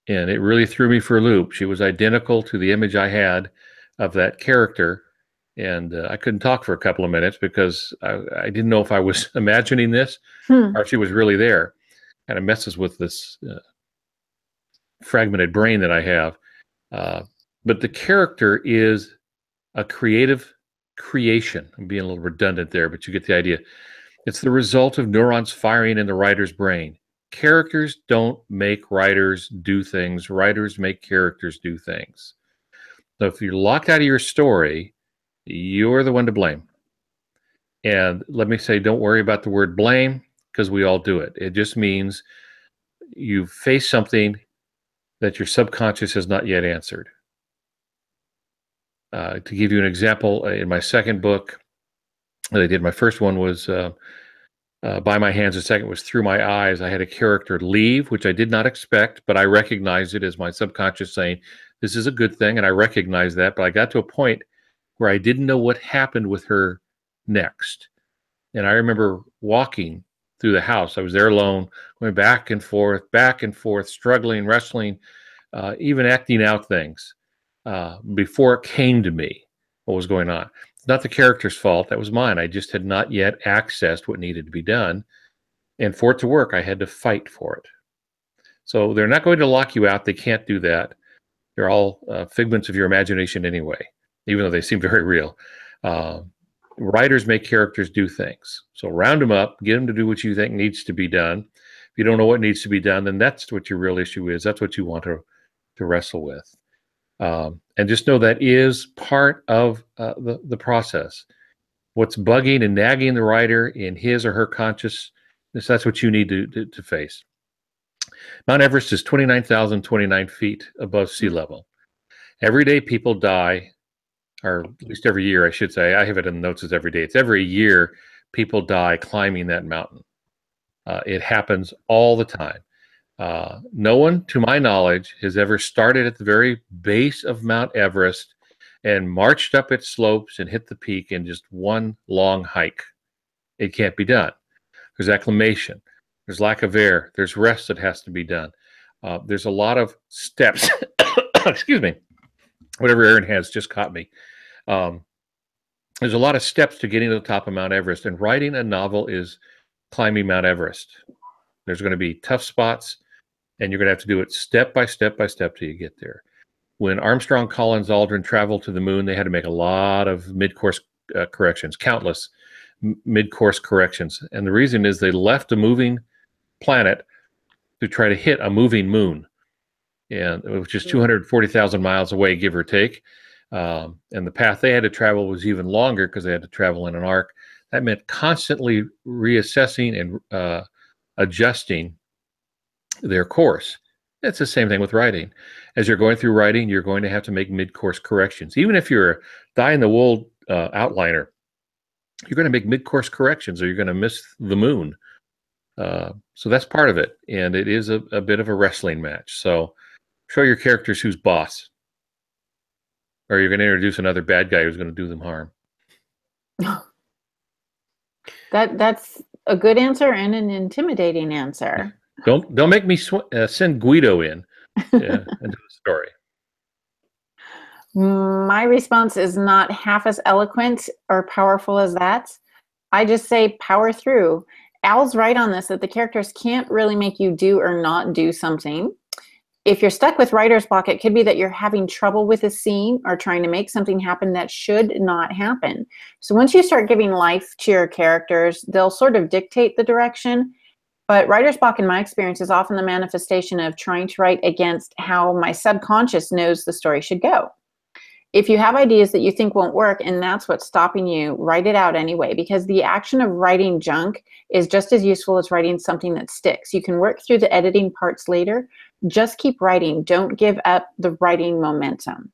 it really threw me for a loop. She was identical to the image I had of that character, and I couldn't talk for a couple of minutes because I didn't know if I was imagining this or if she was really there. Kind of messes with this fragmented brain that I have. But the character is a creative creation. I'm being a little redundant there, but you get the idea. It's the result of neurons firing in the writer's brain. Characters don't make writers do things. Writers make characters do things. So if you're locked out of your story, you're the one to blame. And let me say, don't worry about the word blame, because we all do it. It just means you face something that your subconscious has not yet answered. To give you an example, in my second book that I did, my first one was By My Hands, the second was Through My Eyes. I had a character leave, which I did not expect, but I recognized it as my subconscious saying, this is a good thing, and I recognized that. But I got to a point where I didn't know what happened with her next. And I remember walking through the house. I was there alone, going back and forth, struggling, wrestling, even acting out things before it came to me what was going on. not the character's fault. That was mine. I just had not yet accessed what needed to be done. And for it to work, I had to fight for it. So they're not going to lock you out. They can't do that. They're all figments of your imagination anyway, even though they seem very real. Writers make characters do things. So round them up, get them to do what you think needs to be done. If you don't know what needs to be done, then that's what your real issue is. That's what you want to wrestle with. And just know that is part of the process. What's bugging and nagging the writer in his or her consciousness, that's what you need to face. Mount Everest is 29,029 feet above sea level. Every day people die, or at least every year, I should say. I have it in the notes as every day. It's every year people die climbing that mountain. It happens all the time. No one, to my knowledge, has ever started at the very base of Mount Everest and marched up its slopes and hit the peak in just one long hike. It can't be done. There's acclimation. There's lack of air. There's rest that has to be done. There's a lot of steps. Excuse me. Whatever Aaron has just caught me. There's a lot of steps to getting to the top of Mount Everest, and writing a novel is climbing Mount Everest. There's going to be tough spots, and you're going to have to do it step by step by step till you get there. When Armstrong, Collins, Aldrin traveled to the moon, they had to make a lot of mid-course corrections, countless mid-course corrections. And the reason is they left a moving planet to try to hit a moving moon, and which is 240,000 miles away, give or take. And the path they had to travel was even longer because they had to travel in an arc. That meant constantly reassessing and adjusting their course. It's the same thing with writing. As you're going through writing, you're going to have to make mid-course corrections. Even if you're a die-in-the-wool outliner, you're going to make mid-course corrections or you're going to miss the moon. So that's part of it. And it is a bit of a wrestling match. So show your characters who's boss. Or you're going to introduce another bad guy who's going to do them harm. That's a good answer and an intimidating answer. Don't make me send Guido in into the story. My response is not half as eloquent or powerful as that. I just say power through. Al's right on this, that the characters can't really make you do or not do something. If you're stuck with writer's block, it could be that you're having trouble with a scene or trying to make something happen that should not happen. So once you start giving life to your characters, they'll sort of dictate the direction. But writer's block, in my experience, is often the manifestation of trying to write against how my subconscious knows the story should go. If you have ideas that you think won't work and that's what's stopping you, write it out anyway, because the action of writing junk is just as useful as writing something that sticks. You can work through the editing parts later. Just keep writing. Don't give up the writing momentum.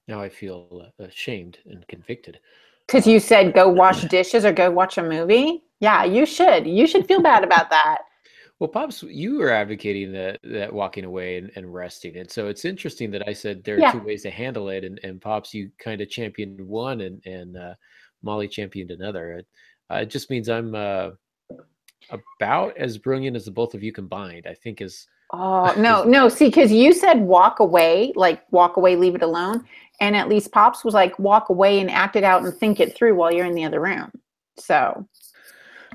Now I feel ashamed and convicted. Because you said go wash dishes or go watch a movie? Yeah, you should. You should feel bad about that. Well, Pops, you were advocating that walking away and resting. And so it's interesting that I said there are two ways to handle it. And Pops, you kind of championed one and Molly championed another. It just means I'm about as brilliant as the both of you combined, I think is. Oh, no. See, because you said walk away, leave it alone. And at least Pops was like, walk away and act it out and think it through while you're in the other room. So.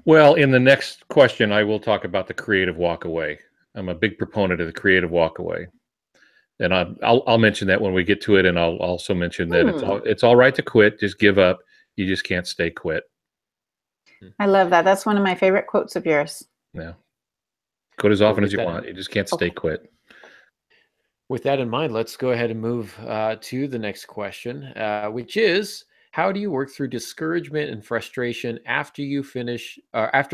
Well, in the next question, I will talk about the creative walk away. I'm a big proponent of the creative walk away. And I'll mention that when we get to it. And I'll also mention that it's all right to quit. Just give up. You just can't stay quit. I love that. That's one of my favorite quotes of yours. Yeah. Quit as often as you want. You just can't stay quit. With that in mind, let's go ahead and move to the next question, which is, how do you work through discouragement and frustration after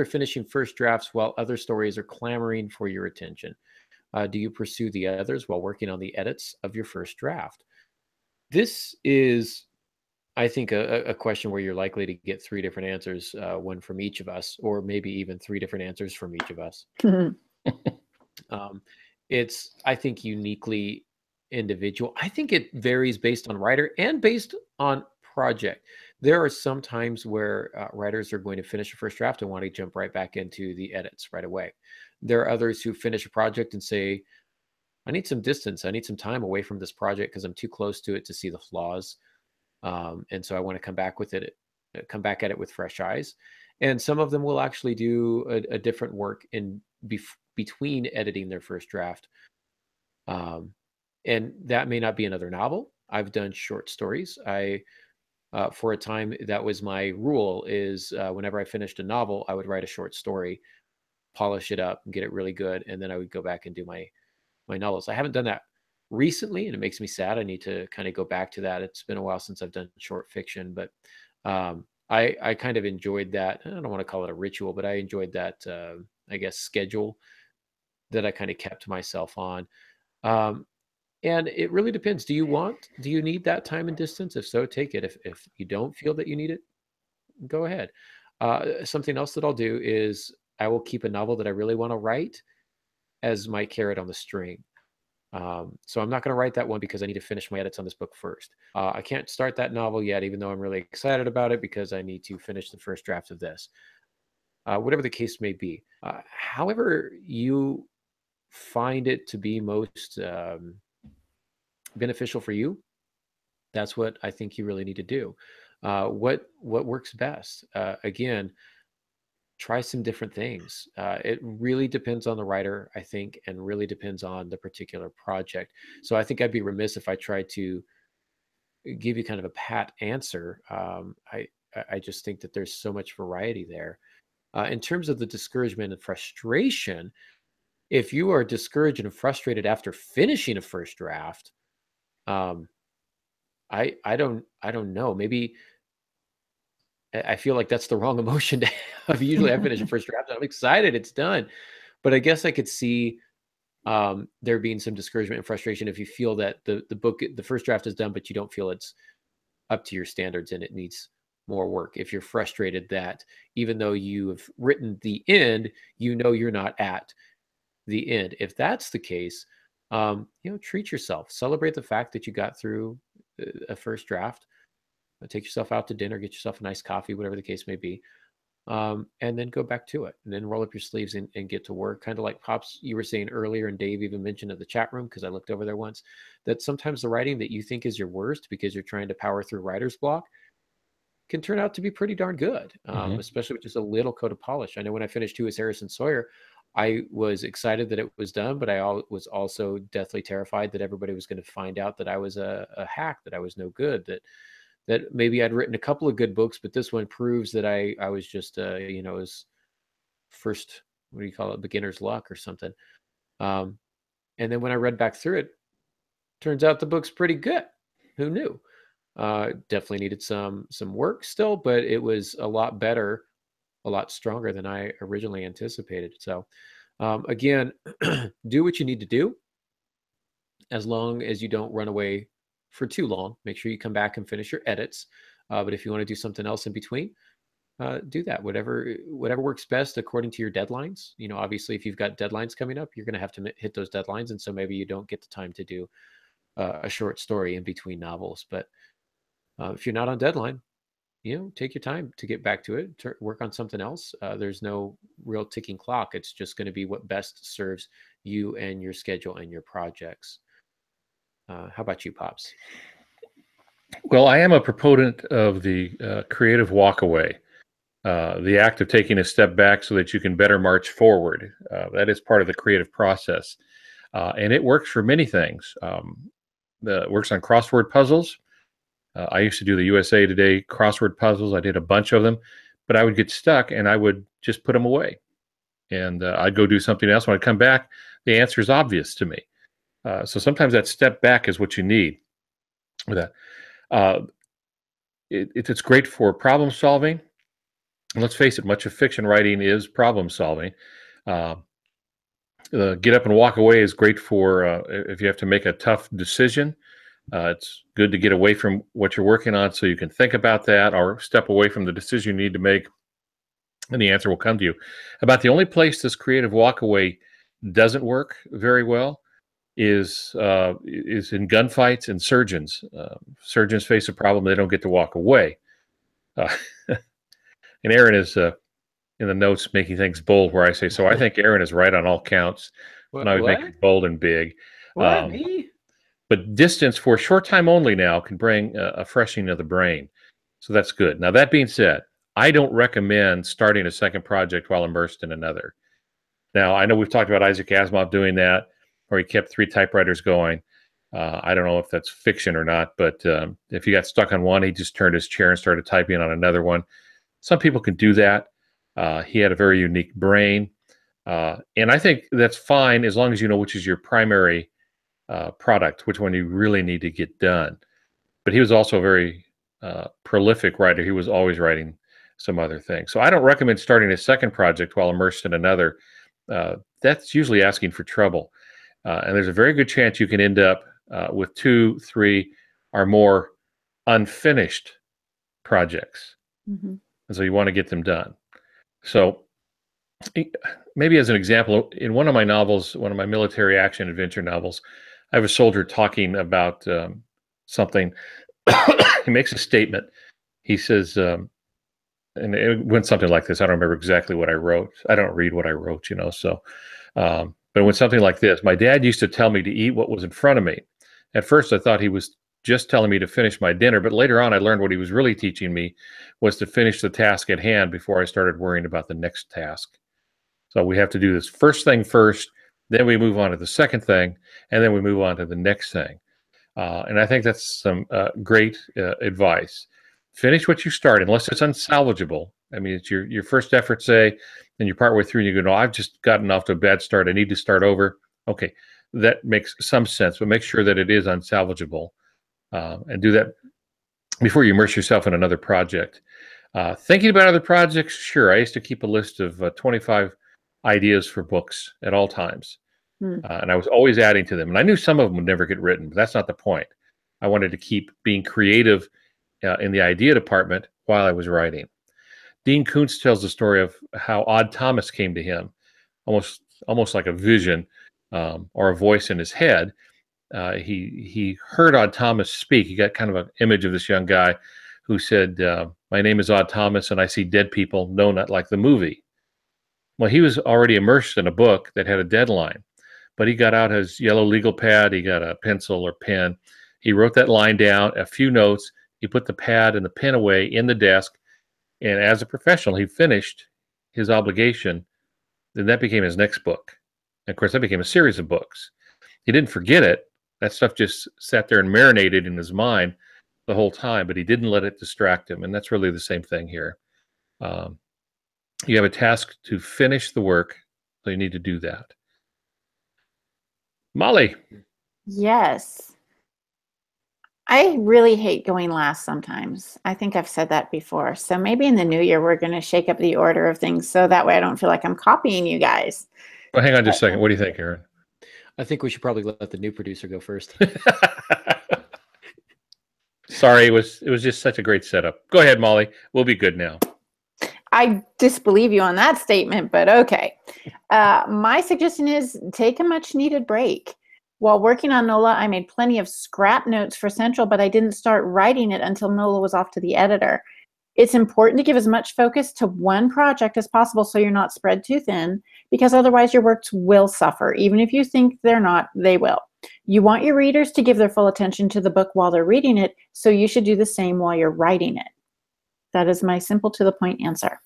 finishing first drafts while other stories are clamoring for your attention? Do you pursue the others while working on the edits of your first draft? This is, I think, a question where you're likely to get three different answers, one from each of us, or maybe even three different answers from each of us. It's, I think, uniquely individual. I think it varies based on writer and based on project. There are some times where writers are going to finish a first draft and want to jump right back into the edits right away. There are others who finish a project and say, I need some distance. I need some time away from this project because I'm too close to it to see the flaws. And so I want to come back at it with fresh eyes. And some of them will actually do a different work in between editing their first draft. And that may not be another novel. I've done short stories. For a time, that was my rule, is whenever I finished a novel, I would write a short story, polish it up and get it really good. And then I would go back and do my novels. I haven't done that recently, and it makes me sad. I need to kind of go back to that. It's been a while since I've done short fiction, but I kind of enjoyed that. I don't want to call it a ritual, but I enjoyed that, I guess, schedule that I kind of kept myself on. And it really depends. Do you need that time and distance? If so, take it. If you don't feel that you need it, go ahead. Something else that I'll do is I will keep a novel that I really want to write as my carrot on the string. So I'm not going to write that one because I need to finish my edits on this book first. I can't start that novel yet, even though I'm really excited about it, because I need to finish the first draft of this. Whatever the case may be. However you find it to be most beneficial for you, that's what I think you really need to do. What works best? Again, try some different things. It really depends on the writer, I think, and really depends on the particular project. So I think I'd be remiss if I tried to give you kind of a pat answer. I just think that there's so much variety there. In terms of the discouragement and frustration, if you are discouraged and frustrated after finishing a first draft, I don't know. Maybe I feel like that's the wrong emotion to have. Usually I finish a first draft, I'm excited, it's done. But I guess I could see there being some discouragement and frustration if you feel that the first draft is done, but you don't feel it's up to your standards and it needs more work. If you're frustrated that even though you have written the end, you're not at the end. If that's the case, treat yourself. Celebrate the fact that you got through a first draft. Take yourself out to dinner, get yourself a nice coffee, whatever the case may be, and then go back to it, and then roll up your sleeves and get to work. Kind of like Pops, you were saying earlier, and Dave even mentioned in the chat room, because I looked over there once, that sometimes the writing that you think is your worst because you're trying to power through writer's block can turn out to be pretty darn good, especially with just a little coat of polish. I know when I finished Who is Harrison Sawyer, I was excited that it was done, but I was also deathly terrified that everybody was going to find out that I was a hack, that I was no good, that maybe I'd written a couple of good books, but this one proves that I was just, it was first, what do you call it, beginner's luck or something. And then when I read back through it, turns out the book's pretty good. Who knew? Definitely needed some work still, but it was a lot better, a lot stronger than I originally anticipated. So again, do what you need to do, as long as you don't run away for too long. Make sure you come back and finish your edits. But if you want to do something else in between, do that. Whatever works best according to your deadlines. Obviously, if you've got deadlines coming up, you're going to have to hit those deadlines, and so maybe you don't get the time to do a short story in between novels. But if you're not on deadline, take your time to get back to it. Work on something else. There's no real ticking clock. It's just going to be what best serves you and your schedule and your projects. How about you, Pops? Well, I am a proponent of the creative walkaway, the act of taking a step back so that you can better march forward. That is part of the creative process. And it works for many things. It works on crossword puzzles. I used to do the USA Today crossword puzzles. I did a bunch of them, but I would get stuck and I would just put them away. And I'd go do something else. When I come back, the answer is obvious to me. So sometimes that step back is what you need. With that, it's great for problem solving. And let's face it, much of fiction writing is problem solving. Get up and walk away is great for if you have to make a tough decision. It's good to get away from what you're working on so you can think about that, or step away from the decision you need to make, and the answer will come to you. About the only place this creative walkaway doesn't work very well is in gunfights and surgeons. Surgeons face a problem; they don't get to walk away. And Aaron is in the notes making things bold, where I say, so I think Aaron is right on all counts. What? And I would make it bold and big. What? Me? But distance for a short time only now can bring a freshening of the brain. So that's good. Now, that being said, I don't recommend starting a second project while immersed in another. Now, I know we've talked about Isaac Asimov doing that, or he kept 3 typewriters going. I don't know if that's fiction or not, but if he got stuck on one, he just turned his chair and started typing on another one. Some people can do that. He had a very unique brain. And I think that's fine as long as you know which is your primary product, which one you really need to get done. But he was also a very prolific writer. He was always writing some other things. So I don't recommend starting a second project while immersed in another. That's usually asking for trouble. And there's a very good chance you can end up with 2, 3, or more unfinished projects. Mm-hmm. And so you want to get them done. So maybe as an example, in one of my novels, one of my military action adventure novels, I have a soldier talking about something. He makes a statement. He says, and it went something like this. I don't remember exactly what I wrote. I don't read what I wrote, so. But it went something like this. My dad used to tell me to eat what was in front of me. At first, I thought he was just telling me to finish my dinner, but later on, I learned what he was really teaching me was to finish the task at hand before I started worrying about the next task. So we have to do this first thing first, then we move on to the second thing, and then we move on to the next thing. And I think that's some great advice. Finish what you start, unless it's unsalvageable. I mean, it's your first effort, say, and you're partway through and you go, no, I've just gotten off to a bad start. I need to start over. Okay, that makes some sense, but make sure that it is unsalvageable. And do that before you immerse yourself in another project. Thinking about other projects, sure. I used to keep a list of 25 ideas for books at all times. And I was always adding to them. And I knew some of them would never get written, but that's not the point. I wanted to keep being creative in the idea department while I was writing. Dean Koontz tells the story of how Odd Thomas came to him, almost like a vision or a voice in his head. He heard Odd Thomas speak. He got kind of an image of this young guy who said, my name is Odd Thomas and I see dead people. No, not like the movie. Well, he was already immersed in a book that had a deadline, but he got out his yellow legal pad. He got a pencil or pen. He wrote that line down, a few notes. He put the pad and the pen away in the desk. And as a professional, he finished his obligation. Then that became his next book. And of course, that became a series of books. He didn't forget it. That stuff just sat there and marinated in his mind the whole time, but he didn't let it distract him. And that's really the same thing here. You have a task to finish the work, so you need to do that. Molly. Yes. I really hate going last sometimes. I think I've said that before. So maybe in the new year, we're going to shake up the order of things so that way I don't feel like I'm copying you guys. Well, hang on just a second. What do you think, Aaron? I think we should probably let the new producer go first. Sorry, it was just such a great setup. Go ahead, Molly. We'll be good now. I disbelieve you on that statement, but okay. My suggestion is take a much needed break. While working on NOLA, I made plenty of scrap notes for Central, but I didn't start writing it until NOLA was off to the editor. It's important to give as much focus to one project as possible so you're not spread too thin, because otherwise your works will suffer. Even if you think they're not, they will. You want your readers to give their full attention to the book while they're reading it, so you should do the same while you're writing it. That is my simple to the point answer.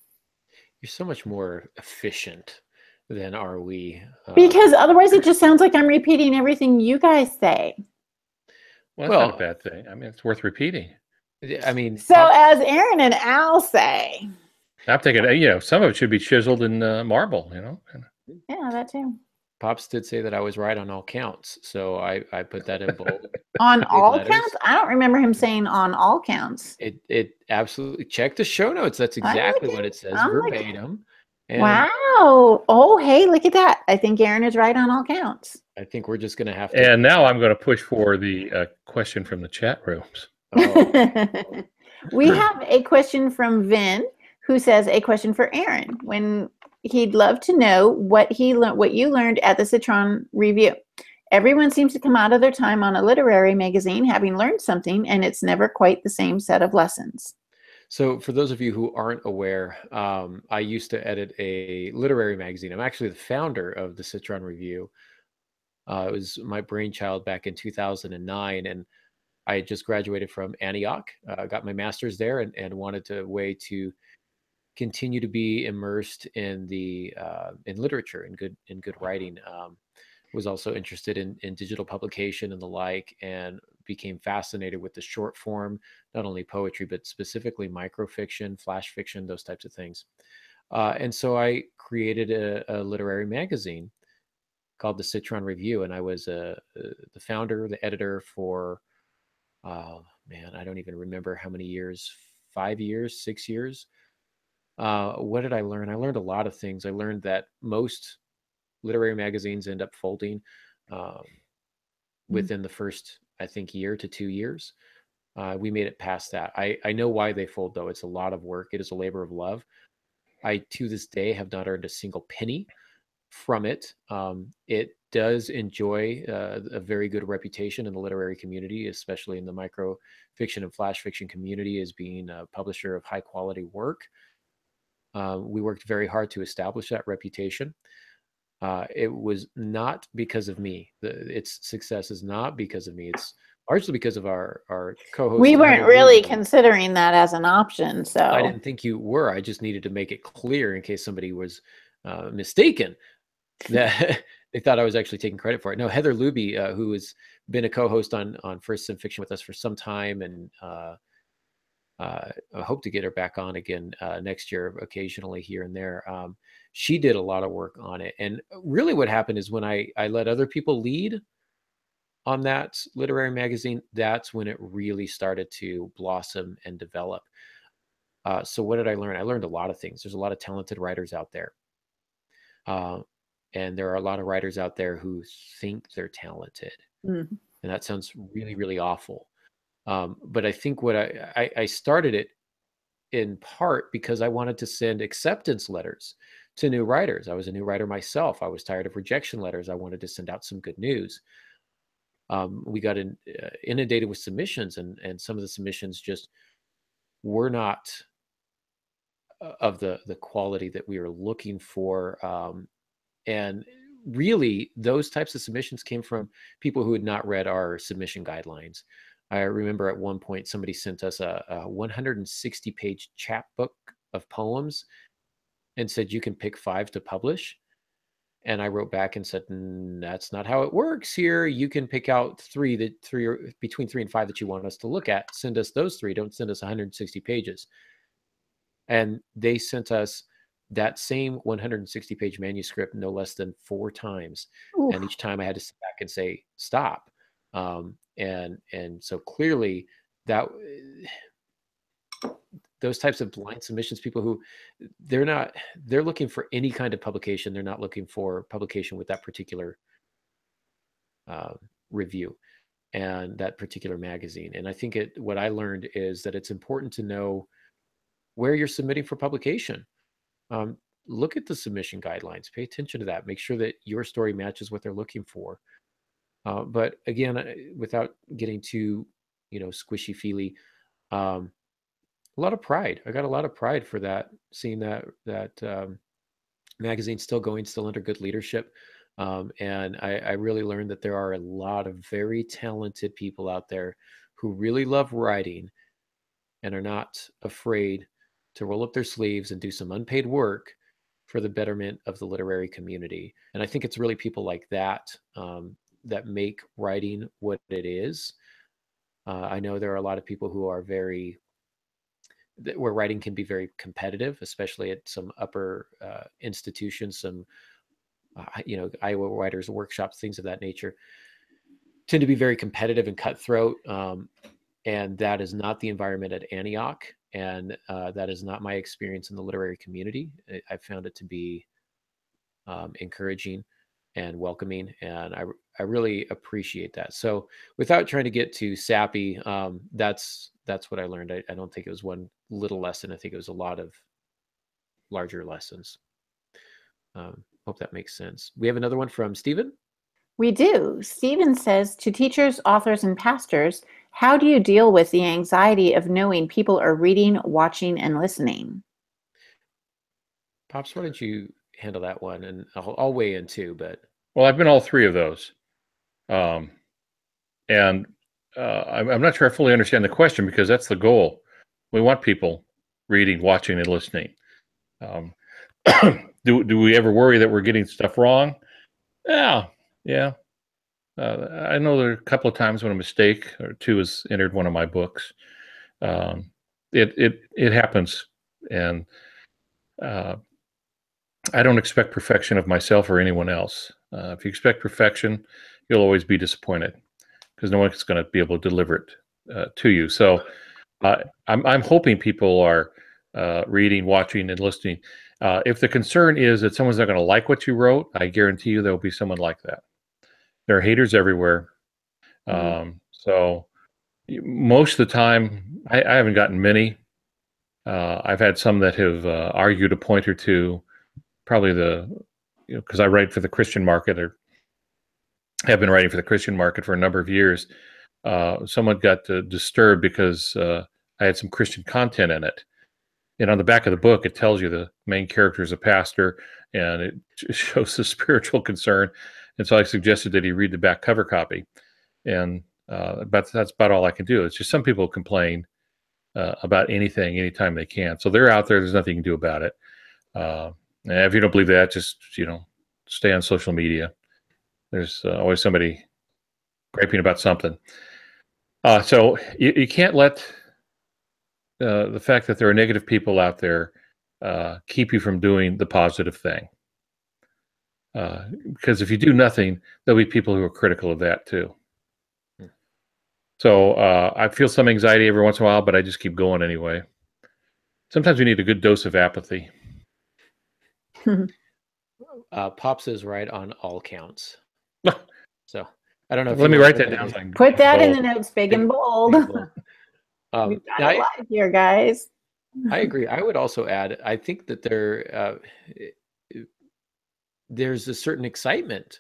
You're so much more efficient than are we. Because otherwise it just sounds like I'm repeating everything you guys say. Well, that's not a bad thing. I mean, it's worth repeating. I mean, so as Aaron and Al say, I'm thinking, some of it should be chiseled in marble, Yeah, that too. Pops did say that I was right on all counts, so I put that in bold. On all counts? I don't remember him saying on all counts. It absolutely, check the show notes. That's exactly what it says, verbatim. Wow. Oh, hey, look at that. I think Aaron is right on all counts. I think we're just going to have to. And now I'm going to push for the question from the chat rooms. Oh. We have a question from Vin, who says, a question for Aaron. When he'd love to know what you learned at the Citron review. Everyone seems to come out of their time on a literary magazine having learned something, and it's never quite the same set of lessons. So for those of you who aren't aware, I used to edit a literary magazine. I'm actually the founder of the Citron Review. It was my brainchild back in 2009, and I had just graduated from Antioch, got my master's there, and wanted a way to continue to be immersed in the in literature and good writing. Was also interested in digital publication and the like, and became fascinated with the short form, not only poetry but specifically microfiction, flash fiction, those types of things. And so I created a literary magazine called the Citron Review, and I was the founder, the editor for man, I don't even remember how many years, 5 years, 6 years. What did I learn? I learned a lot of things. I learned that most literary magazines end up folding um, within the first, I think, year to 2 years. We made it past that. I know why they fold, though. It's a lot of work. It is a labor of love. I, to this day, have not earned a single penny from it. It does enjoy a very good reputation in the literary community, especially in the micro fiction and flash fiction community, as being a publisher of high quality work. We worked very hard to establish that reputation. It was not because of me. Its success is not because of me. It's largely because of our co-host. We weren't really considering that as an option, so I didn't think you were. I just needed to make it clear in case somebody was mistaken that they thought I was actually taking credit for it. No, Heather Luby, who has been a co-host on First Sim Fiction with us for some time, and I hope to get her back on again next year, occasionally here and there. She did a lot of work on it. And really what happened is when I let other people lead on that literary magazine, that's when it really started to blossom and develop. So what did I learn? I learned a lot of things. There's a lot of talented writers out there. And there are a lot of writers out there who think they're talented. And that sounds really, really awful. But I think what I started it in part because I wanted to send acceptance letters to new writers. I was a new writer myself. I was tired of rejection letters. I wanted to send out some good news. We got inundated with submissions, and some of the submissions just were not of the quality that we were looking for. And really, those types of submissions came from people who had not read our submission guidelines. I remember at one point somebody sent us a 160-page chapbook of poems and said, you can pick 5 to publish. And I wrote back and said, that's not how it works here. You can pick out three or between 3 and 5 that you want us to look at. Send us those 3. Don't send us 160 pages. And they sent us that same 160-page manuscript no less than 4 times. Oof. And each time I had to sit back and say, stop. And so clearly that those types of blind submissions, people who they're looking for any kind of publication. They're not looking for publication with that particular review and that particular magazine. And I think what I learned is that it's important to know where you're submitting for publication. Look at the submission guidelines, pay attention to that, make sure that your story matches what they're looking for. But again, without getting too, squishy feely, a lot of pride. I got a lot of pride for that, seeing that magazine still going, still under good leadership. And I really learned that there are a lot of very talented people out there who really love writing and are not afraid to roll up their sleeves and do some unpaid work for the betterment of the literary community. And I think it's really people like that that make writing what it is. I know there are a lot of people who are where writing can be very competitive, especially at some upper institutions, some, Iowa Writers Workshops, things of that nature, tend to be very competitive and cutthroat. And that is not the environment at Antioch. And that is not my experience in the literary community. I found it to be encouraging and welcoming, and I really appreciate that. So without trying to get too sappy, that's what I learned. I don't think it was one little lesson. I think it was a lot of larger lessons. Hope that makes sense. We have another one from Stephen. We do. Stephen says, to teachers, authors, and pastors, how do you deal with the anxiety of knowing people are reading, watching, and listening? Pops, why don't you handle that one? And I'll weigh in too, but. Well, I've been all 3 of those. And I'm not sure I fully understand the question, because that's the goal. We want people reading, watching, and listening. Do we ever worry that we're getting stuff wrong? Yeah. I know there are a couple of times when a mistake or two has entered one of my books. It happens, and I don't expect perfection of myself or anyone else. If you expect perfection, you'll always be disappointed, because no one's going to be able to deliver it to you. So I'm hoping people are reading, watching, and listening. If the concern is that someone's not going to like what you wrote, I guarantee you there will be someone like that. There are haters everywhere. So most of the time, I haven't gotten many. I've had some that have argued a point or two. Probably because I write for the Christian market, or have been writing for the Christian market for a number of years. Someone got disturbed because I had some Christian content in it. And on the back of the book, it tells you the main character is a pastor, and it shows the spiritual concern. And so I suggested that he read the back cover copy. And but that's about all I can do. It's just some people complain about anything, anytime they can. So they're out there. There's nothing you can do about it. And if you don't believe that, just stay on social media. There's always somebody griping about something. So you can't let the fact that there are negative people out there keep you from doing the positive thing. Because if you do nothing, there'll be people who are critical of that too. So I feel some anxiety every once in a while, but I just keep going anyway. Sometimes we need a good dose of apathy. Pops is right on all counts. So I don't know. Let me write that down. Put that in the notes, big and bold. Big bold. We've got a lot here, guys. I agree. I would also add, I think that there's a certain excitement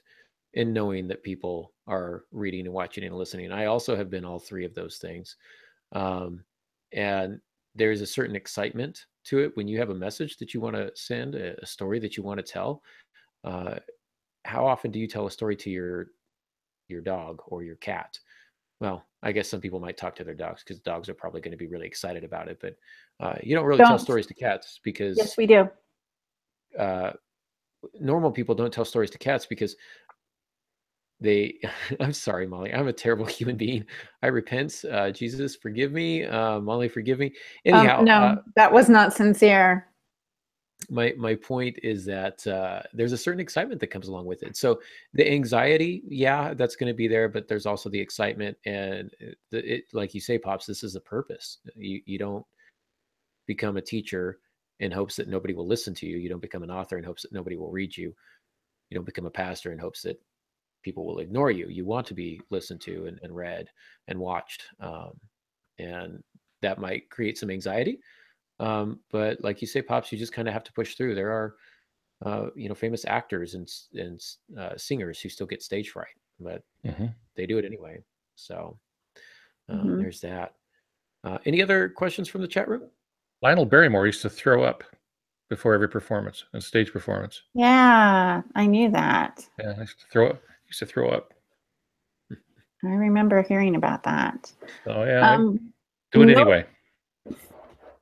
in knowing that people are reading and watching and listening. I also have been all three of those things. And there's a certain excitement to it when you have a message that you want to send, a story that you want to tell. How often do you tell a story to your dog or your cat? Well, I guess some people might talk to their dogs, because dogs are probably going to be really excited about it. But you don't really tell stories to cats, because yes, we do. Normal people don't tell stories to cats because I'm sorry, Molly, I'm a terrible human being. I repent. Jesus, forgive me. Molly, forgive me. Anyhow, no, that was not sincere. My point is that there's a certain excitement that comes along with it. So the anxiety, yeah, that's going to be there, but there's also the excitement, and like you say, Pops, this is a purpose. You don't become a teacher in hopes that nobody will listen to you. You don't become an author in hopes that nobody will read you. You don't become a pastor in hopes that people will ignore you. You want to be listened to and read and watched. And that might create some anxiety. But like you say, Pops, you just kind of have to push through. There are, famous actors and singers who still get stage fright, but they do it anyway. So there's that. Any other questions from the chat room? Lionel Barrymore used to throw up before every performance, a stage performance. Yeah, I knew that. Yeah, I used to throw up. I remember hearing about that. So yeah, do it anyway.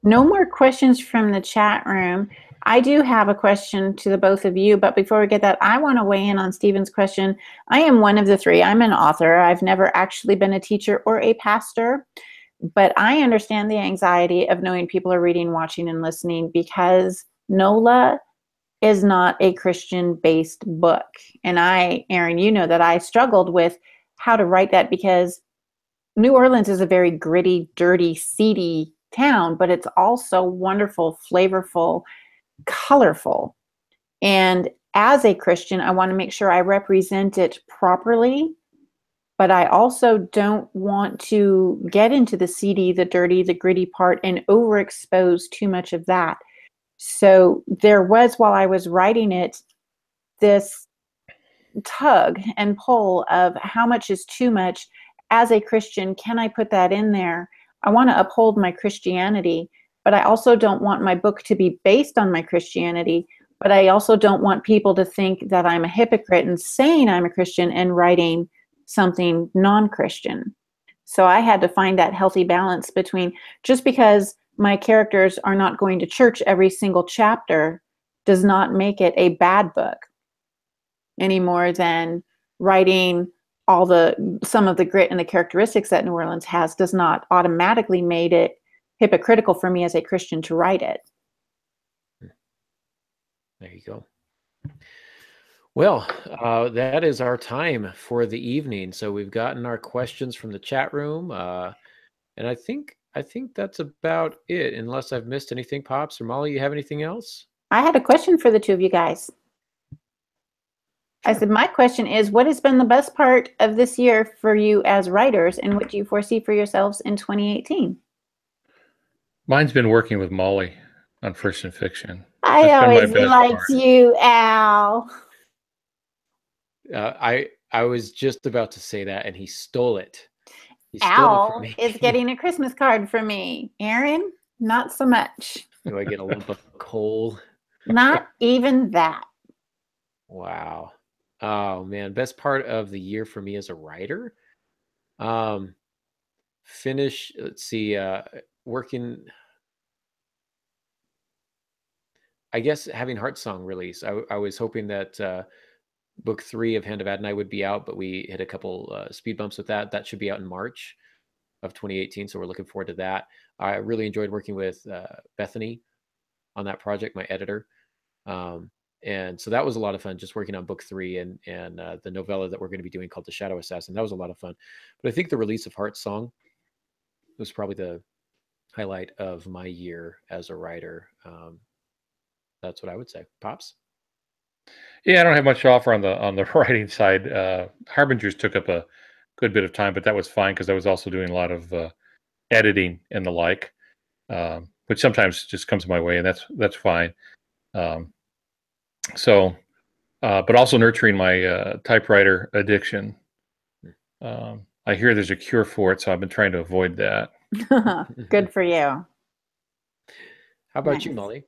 No more questions from the chat room. I do have a question to the both of you, but before we get that, I want to weigh in on Stephen's question. I am one of the three. I'm an author. I've never actually been a teacher or a pastor, but I understand the anxiety of knowing people are reading, watching, and listening, because NOLA is not a Christian-based book. And Aaron, you know that I struggled with how to write that, because New Orleans is a very gritty, dirty, seedy town, but it's also wonderful, flavorful, colorful. And as a Christian, I want to make sure I represent it properly, but I also don't want to get into the seedy, the dirty, the gritty part and overexpose too much of that. So there was, while I was writing it, this tug and pull of how much is too much. As a Christian, can I put that in there? I want to uphold my Christianity, but I also don't want my book to be based on my Christianity, but I also don't want people to think that I'm a hypocrite and saying I'm a Christian and writing something non-Christian. So I had to find that healthy balance between, just because my characters are not going to church every single chapter does not make it a bad book any more than writing some of the grit and the characteristics that New Orleans has does not automatically made it hypocritical for me as a Christian to write it. There you go. Well, that is our time for the evening. So we've gotten our questions from the chat room, and I think that's about it. Unless I've missed anything, Pops or Molly, you have anything else? I had a question for the two of you guys. I said, my question is, what has been the best part of this year for you as writers, and what do you foresee for yourselves in 2018? Mine's been working with Molly on First in Fiction. I always liked you, Al. I was just about to say that, and he stole it. Al is getting a Christmas card from me. Aaron, not so much. Do I get a lump of coal? Not even that. Wow. Oh man, best part of the year for me as a writer. Let's see, working, I guess, having Heartsong release. I was hoping that book 3 of Hand of Adonai would be out, but we hit a couple speed bumps with that. That should be out in March of 2018, so we're looking forward to that. I really enjoyed working with Bethany on that project, my editor. And so that was a lot of fun, just working on book 3 and the novella that we're going to be doing called The Shadow Assassin. That was a lot of fun. But I think the release of Heartsong was probably the highlight of my year as a writer. That's what I would say. Pops? Yeah, I don't have much to offer on the writing side. Harbingers took up a good bit of time, but that was fine because I was also doing a lot of editing and the like, which sometimes just comes my way, and that's fine. But also nurturing my typewriter addiction. I hear there's a cure for it, so I've been trying to avoid that. Good for you. How about you, Molly?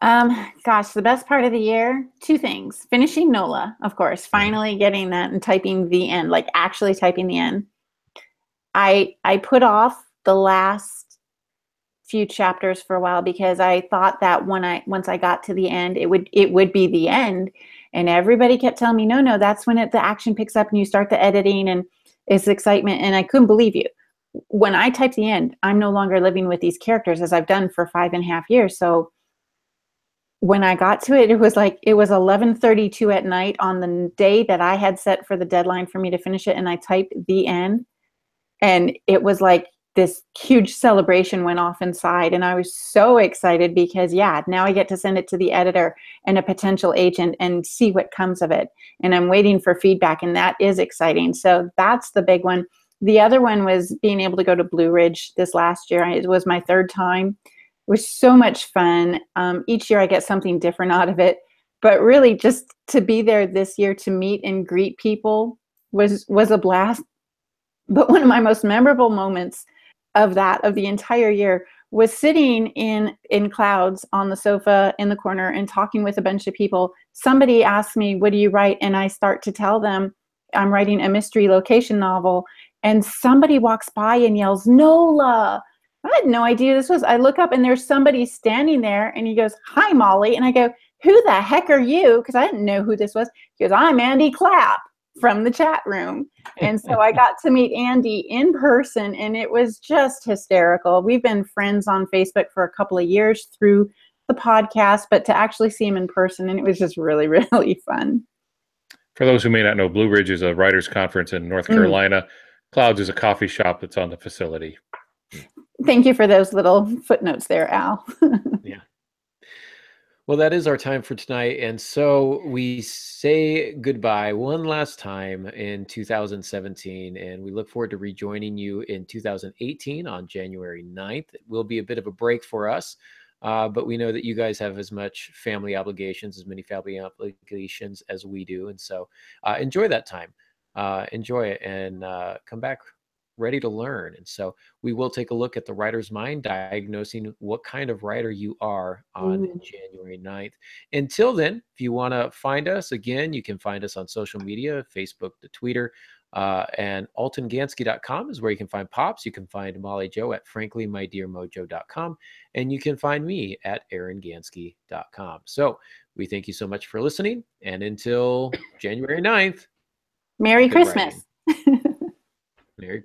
Gosh, the best part of the year, 2 things. Finishing NOLA, of course, finally getting that and typing the end, like actually typing the end. I put off the last few chapters for a while because I thought that once I got to the end, it would be the end. And everybody kept telling me, no, that's when the action picks up and you start the editing and it's excitement. And I couldn't believe you. When I type the end, I'm no longer living with these characters as I've done for 5.5 years. So when I got to it, it was 11:32 at night on the day that I had set for the deadline for me to finish it. And I typed the end, and it was like this huge celebration went off inside. And I was so excited because now I get to send it to the editor and a potential agent and see what comes of it. And I'm waiting for feedback, and that is exciting. So that's the big one. The other one was being able to go to Blue Ridge this last year. It was my 3rd time. It was so much fun. Each year I get something different out of it, but really just to be there this year to meet and greet people was a blast. But one of my most memorable moments of the entire year was sitting in clouds on the sofa in the corner and talking with a bunch of people. Somebody asked me, "What do you write?" And I start to tell them I'm writing a mystery location novel, and somebody walks by and yells, "Nola!" I had no idea I look up and there's somebody standing there, and he goes, "Hi, Molly." And I go, "Who the heck are you?" Because I didn't know who this was. He goes, "I'm Andy Clapp from the chat room." And so I got to meet Andy in person, and it was just hysterical. We've been friends on Facebook for a couple of years through the podcast, but to actually see him in person, and it was just really, really fun. For those who may not know, Blue Ridge is a writers' conference in North Carolina. Clouds is a coffee shop that's on the facility. Thank you for those little footnotes there, Al. Yeah. Well, that is our time for tonight. And so we say goodbye one last time in 2017, and we look forward to rejoining you in 2018 on January 9th. It will be a bit of a break for us, but we know that you guys have as much family obligations, as many family obligations as we do. And so enjoy that time. Enjoy it and come back ready to learn. And so we will take a look at the writer's mind, diagnosing what kind of writer you are on January 9th. Until then, if you want to find us, again, you can find us on social media, Facebook to Twitter. And altongansky.com is where you can find Pops. You can find Molly Joe at frankly-my-dear-mojo.com. And you can find me at aarongansky.com. So we thank you so much for listening. And until January 9th, Merry good Christmas. writing. Merry